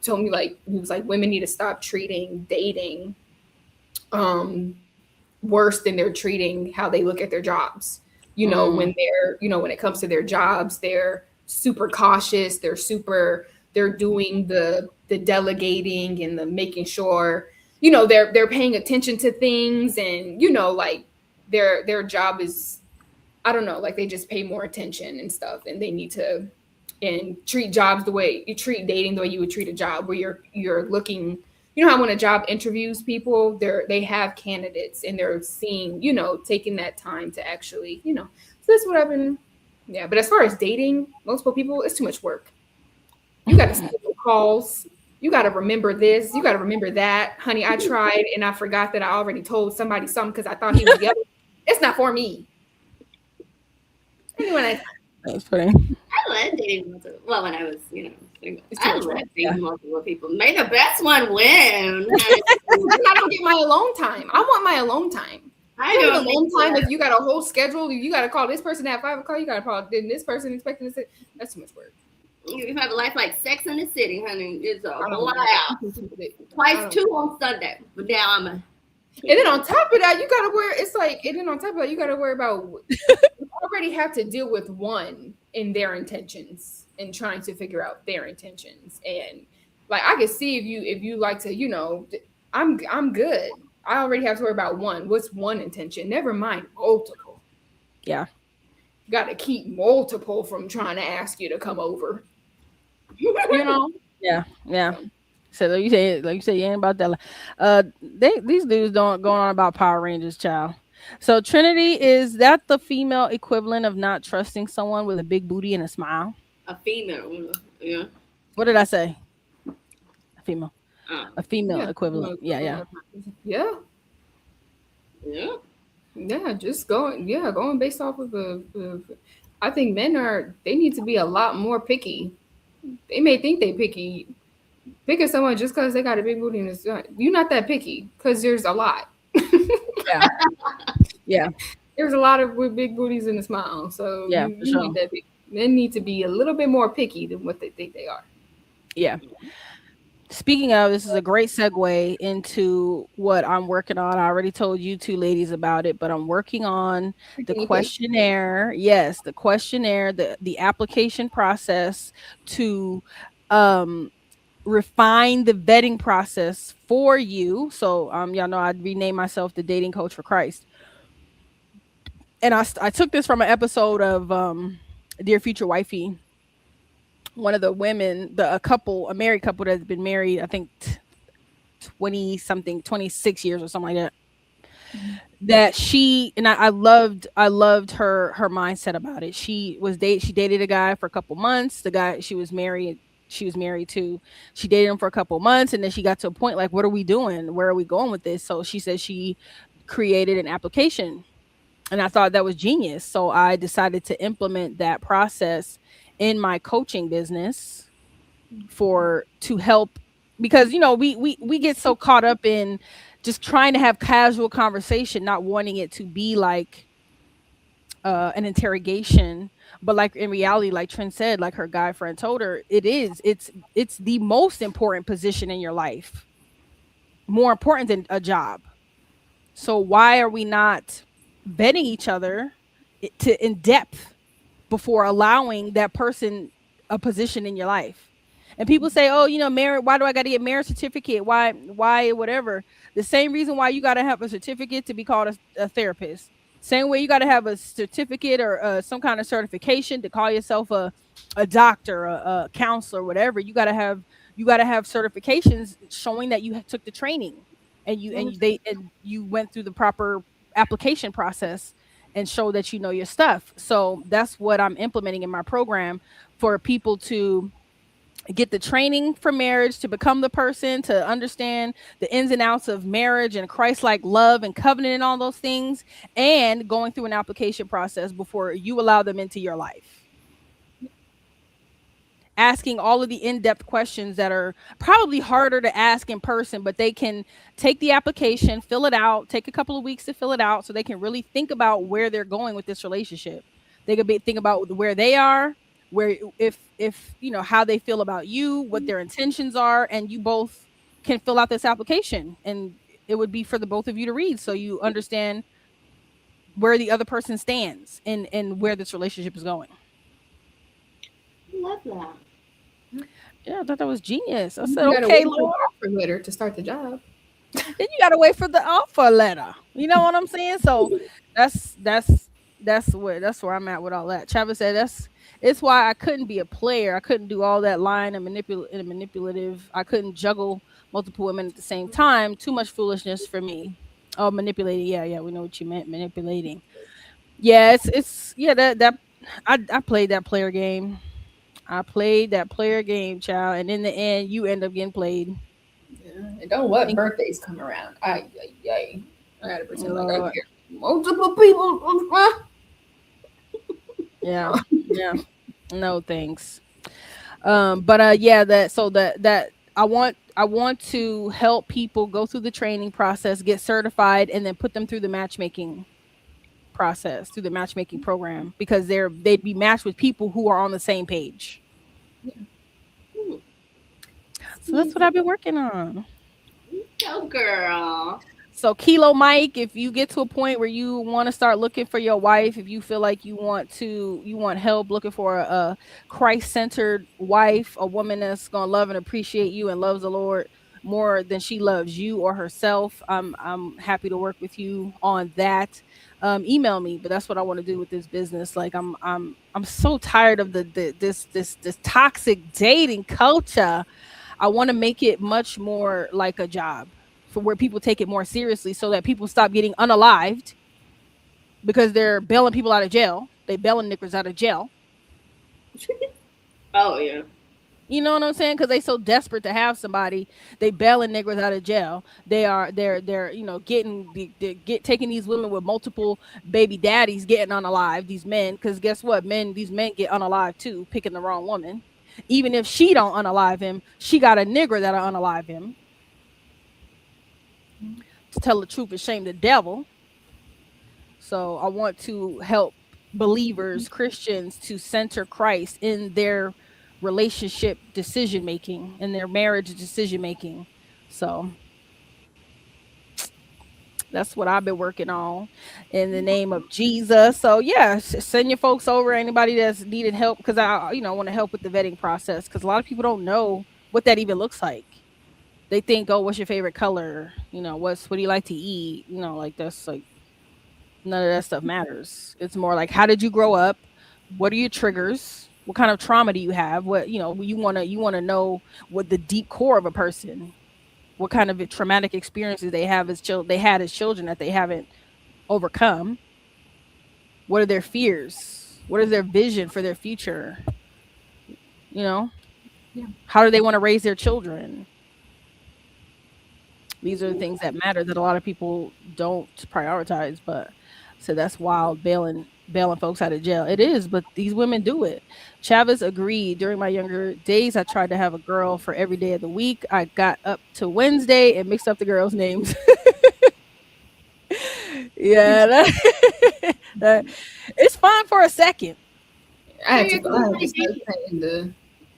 told me like, he was like, women need to stop treating dating worse than they're treating how they look at their jobs. When they're, when it comes to their jobs, they're super cautious. They're doing the delegating and the making sure, they're paying attention to things and, like their job is, I don't know, like they just pay more attention and stuff, and they need to treat jobs the way you treat dating, the way you would treat a job, where you're looking, how when a job interviews people, they have candidates and they're seeing, taking that time to actually, so that's what I've been. Yeah. But as far as dating multiple people, it's too much work. You got to schedule calls. You got to remember this. You got to remember that. Honey, I tried and I forgot that I already told somebody something because I thought he was the other. It's not for me. Anyway, that's funny. I love dating multiple. Well, when I was, single, I love dating multiple people. May the best one win. I don't get my alone time. I want my alone time. I don't alone time. If you got a whole schedule, you got to call this person at 5 o'clock. You got to call this person expecting this. That's too much work. You have a life like Sex in the City, honey. It's a blowout. Twice 2 on Sunday, but now I'm a. And then on top of that, you gotta worry. It's like, and then on top of that, you gotta worry about. You already have to deal with one in their intentions and trying to figure out their intentions. And like, I can see if you like to, I'm good. I already have to worry about one. What's one intention? Never mind multiple. Yeah. You got to keep multiple from trying to ask you to come over. Yeah. So like you say, you ain't about that. These dudes don't go on about Power Rangers, child. So Trinity, is that the female equivalent of not trusting someone with a big booty and a smile? A female, yeah. What did I say? A female. A female equivalent. Yeah. Just going based off of I think men they need to be a lot more picky. They may think they picking someone just because they got a big booty in this. You're not that picky because there's a lot. Yeah. There's a lot of with big booties in the smile. So men need to be a little bit more picky than what they think they are. Yeah. Speaking of, this is a great segue into what I'm working on. I already told you two ladies about it, but I'm working on the questionnaire. Yes, the questionnaire, the application process to refine the vetting process for you. So y'all know I'd rename myself the Dating Coach for Christ. And I took this from an episode of Dear Future Wifey. One of the women, a married couple that's been married, I think 26 years or something like that. Mm-hmm. That she, and I loved her mindset about it. She dated a guy for a couple months. The guy, she was married she was married to. She dated him for a couple months, and then she got to a point like, what are we doing? Where are we going with this? So she said she created an application, and I thought that was genius. So I decided to implement that process in my coaching business for to help, because we get so caught up in just trying to have casual conversation, not wanting it to be like an interrogation. But like in reality, like Trent said, like her guy friend told her, it's the most important position in your life, more important than a job. So why are we not vetting each other to in depth before allowing that person a position in your life? And people say, "Oh, married. Why do I got to get marriage certificate? Why, whatever." The same reason why you got to have a certificate to be called a therapist. Same way you got to have a certificate or some kind of certification to call yourself a doctor, a counselor, whatever. You got to have certifications showing that you took the training, and you went through the proper application process and show that you know your stuff. So that's what I'm implementing in my program for people to get the training for marriage, to become the person, to understand the ins and outs of marriage and Christ-like love and covenant and all those things, and going through an application process before you allow them into your life. Asking all of the in-depth questions that are probably harder to ask in person, but they can take the application, fill it out, take a couple of weeks to fill it out so they can really think about where they're going with this relationship. They could be think about where they are, where if how they feel about you, what their intentions are, and you both can fill out this application, and it would be for the both of you to read so you understand where the other person stands and where this relationship is going. Love that. Yeah, I thought that was genius. I You said, gotta okay, wait for the Lord. offer letter to start the job. Then you gotta wait for the offer letter. You know what I'm saying? So that's where I'm at with all that. Travis said it's why I couldn't be a player. I couldn't do all that lying and manipulative. I couldn't juggle multiple women at the same time. Too much foolishness for me. Oh, manipulating. Yeah, yeah, we know what you meant. Manipulating. Yeah, it's yeah, that I played that player game. I played that player game, child, and in the end, you end up getting played. And don't let Thank birthdays come around. I gotta you, pretend like I Lord. care. Multiple people. Yeah, yeah. No thanks. But yeah, that I want to help people go through the training process, get certified, and then put them through the matchmaking process, through the matchmaking program, because they'd be matched with people who are on the same page. So that's what I've been working on. Go girl. So Kilo Mike, if you get to a point where you want to start looking for your wife, if you feel like you want help looking for a Christ-centered wife, a woman that's gonna love and appreciate you and loves the Lord more than she loves you or herself, I'm happy to work with you on that. Email me, but that's what I want to do with this business. Like I'm so tired of this toxic dating culture. I want to make it much more like a job, for where people take it more seriously, so that people stop getting unalived because they're bailing people out of jail. They bailing niggers out of jail. Oh yeah. You know what I'm saying? Because they so desperate to have somebody, they bailing niggers out of jail. They're taking these women with multiple baby daddies, getting unalive these men. Because guess what, these men get unalive too, picking the wrong woman. Even if she don't unalive him, she got a nigger that'll unalive him. To tell the truth and shame the devil. So I want to help believers, Christians, to center Christ in their relationship decision making, in their marriage decision making. So that's what I've been working on in the name of Jesus. So yeah, send your folks over. Anybody that's needed help, because I want to help with the vetting process, because a lot of people don't know what that even looks like. They think, oh, what's your favorite color? What do you like to eat? Like that's like none of that stuff matters. It's more like, how did you grow up? What are your triggers? What kind of trauma do you have? What you want to know what the deep core of a person. What kind of traumatic experiences they have they had as children that they haven't overcome. What are their fears? What is their vision for their future? You know? How do they want to raise their children? These are the things that matter that a lot of people don't prioritize. But so that's wild, bailing folks out of jail. It is, but these women do it. Chavez agreed. During my younger days, I tried to have a girl for every day of the week. I got up to Wednesday and mixed up the girls' names. Yeah, it's fine for a second. I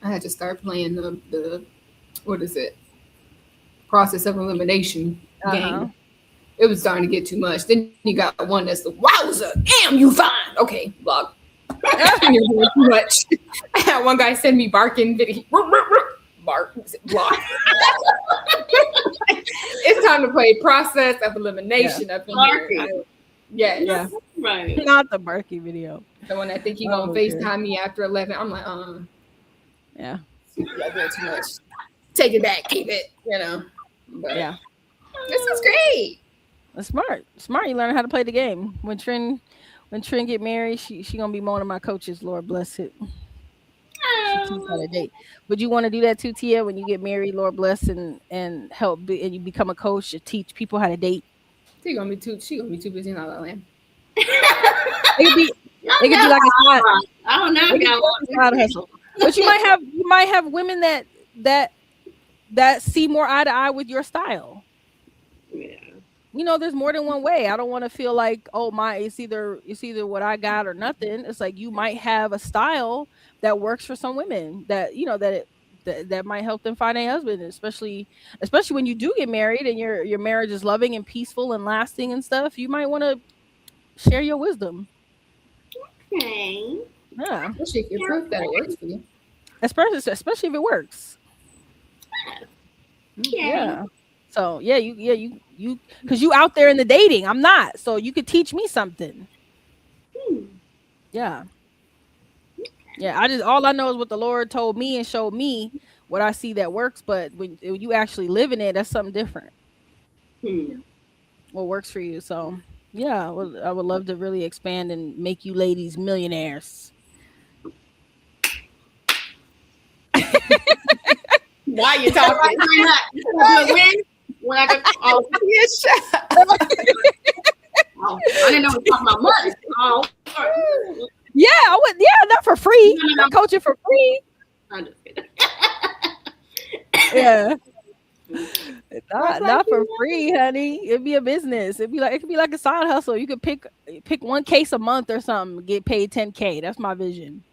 had to start playing the what is it? Process of elimination game. It was starting to get too much. Then you got one that's the wowza, damn, you fine. Okay, block. You're doing too much. I had one guy send me barking video. Bark, block. It's time to play process of elimination up in here. Yeah. Right. Not the barky video. The one that think he gonna FaceTime me after 11. I'm like, yeah. You're doing too much. Take it back, keep it, But yeah. This is great. That's smart. Smart. You learn how to play the game. When Trin get married, she gonna be one of my coaches. Lord bless it. She teach how to date. Would you want to do that too, Tia? When you get married, Lord bless and help and you become a coach to teach people how to date. She gonna be too busy in La La Land. It could be like a side. I don't know. Side hustle. But you might have women that see more eye to eye with your style. Yeah. There's more than one way. I don't want to feel like, oh it's either what I got or nothing. It's like you might have a style that works for some women that that might help them find a husband, especially when you do get married and your marriage is loving and peaceful and lasting and stuff. You might want to share your wisdom. Okay. Yeah. Especially if you're proof that it works for you. Especially if it works. Okay. Yeah. So you because you out there in the dating. I'm not. So you could teach me something. Yeah. Yeah. All I know is what the Lord told me and showed me what I see that works. But when you actually live in it, that's something different. What works for you. So yeah, I would love to really expand and make you ladies millionaires. Why you talking? When I could, I didn't know we were talking about money. Yeah, I would. Yeah, not for free. I'm coaching for free. Yeah, not for free, honey. It'd be a business. It could be like a side hustle. You could pick one case a month or something. Get paid $10K. That's my vision.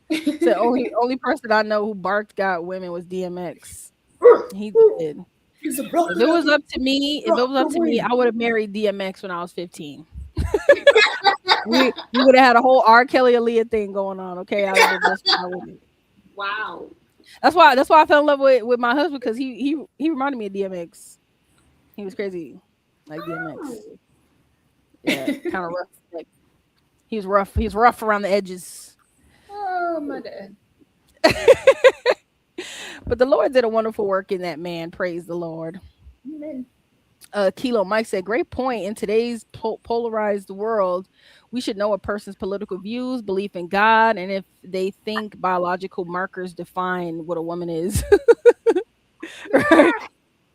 The only person I know who barked got women was DMX. He did. If it was up to me, I would have married DMX when I was 15. we would have had a whole R. Kelly Aaliyah thing going on. Okay, Wow. That's why I fell in love with my husband, because he reminded me of DMX. He was crazy, like DMX. Yeah, kind of rough. Like he was rough. He's rough around the edges. Oh, my dad. But the Lord did a wonderful work in that man. Praise the Lord. Amen. Kilo Mike said, great point. In today's polarized world, we should know a person's political views, belief in God, and if they think biological markers define what a woman is.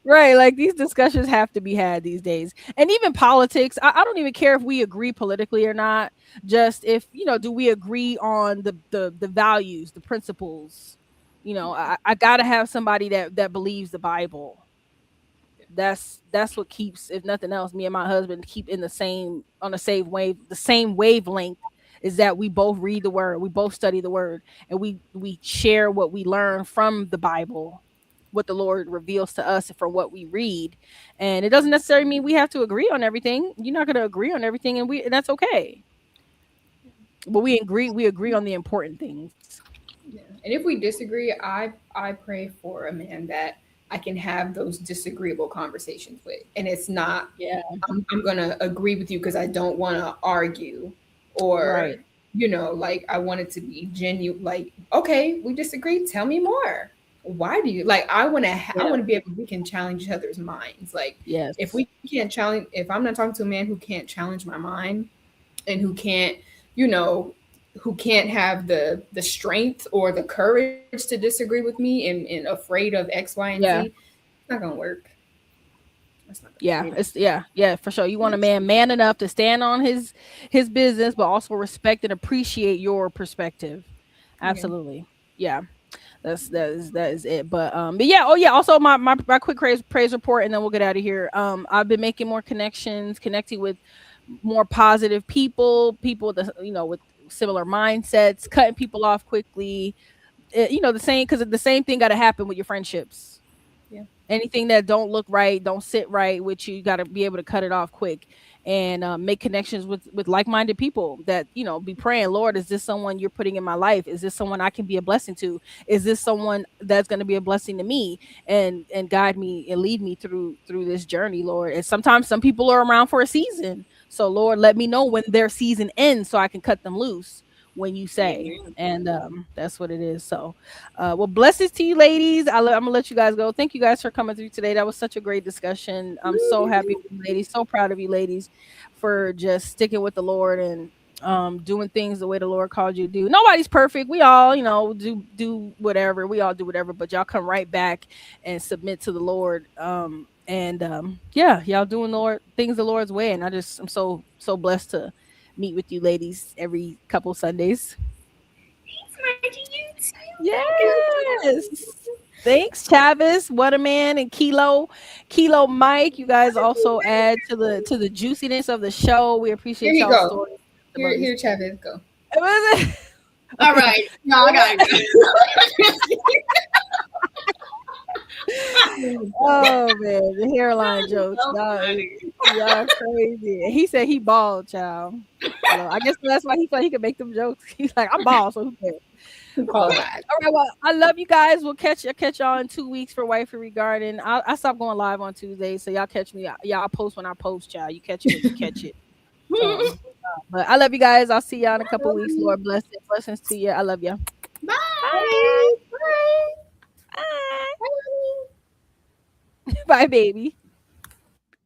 Right. Like these discussions have to be had these days. And even politics, I don't even care if we agree politically or not. Just if, do we agree on the values, the principles? I gotta have somebody that believes the Bible. That's what keeps, if nothing else, me and my husband keep in the same wavelength, is that we both read the word, we both study the word, and we share what we learn from the Bible, what the Lord reveals to us from what we read. And it doesn't necessarily mean we have to agree on everything. You're not going to agree on everything, and that's okay. But we agree on the important things. Yeah. And if we disagree, I pray for a man that I can have those disagreeable conversations with. And it's not, I'm going to agree with you because I don't want to argue, or, like I want it to be genuine. Like, okay, we disagree. Tell me more. Why do you I want to be able, we can challenge each other's minds. Like, if we can't challenge, if I'm not talking to a man who can't challenge my mind and who can't, who can't have the strength or the courage to disagree with me and afraid of X, Y, and Z, Yeah. it's not gonna work. Yeah, it's yeah, for sure. You want a man enough to stand on his business, but also respect and appreciate your perspective. Yeah. Absolutely. Yeah. That is it. But yeah, oh yeah, also my quick praise report and then we'll get out of here. I've been making more connections, connecting with more positive people that with similar mindsets, cutting people off quickly. The same because the same thing got to happen with your friendships. Yeah. Anything that don't look right, don't sit right with you, got to be able to cut it off quick and make connections with like-minded people that be praying, Lord, is this someone you're putting in my life? Is this someone I can be a blessing to? Is this someone that's going to be a blessing to me and guide me and lead me through this journey, Lord? And sometimes some people are around for a season, so Lord, let me know when their season ends so I can cut them loose when you say. Amen. And that's what it is. So well, blessings to you ladies. I'm gonna let you guys go. Thank you guys for coming through today. That was such a great discussion. I'm so happy for you ladies, so proud of you ladies for just sticking with the Lord and doing things the way the Lord called you to do. Nobody's perfect. We all do whatever. We all do whatever, but y'all come right back and submit to the Lord. Yeah, y'all doing things the Lord's way, and I'm so blessed to meet with you ladies every couple Sundays. Yes. Thanks, Chavis, What a Man, and Kilo Mike. You guys also add to the juiciness of the show. We Here appreciate you y'all go. stories. Here, Chavez, go. All right. No, I gotta go. Oh man, the hairline jokes. So funny. Y'all crazy. He said he bald, child. So I guess that's why he thought he could make them jokes. He's like, I'm bald, so who cares? All right, well, I love you guys. We'll catch y'all in 2 weeks for Wifey Garden. I stop going live on Tuesdays, so y'all catch me. Y'all post when I post, y'all. You catch it when you catch it. So, but I love you guys. I'll see y'all in a couple weeks. Lord bless it. Blessings to you. I love you. Bye. Bye. Bye. Bye, baby.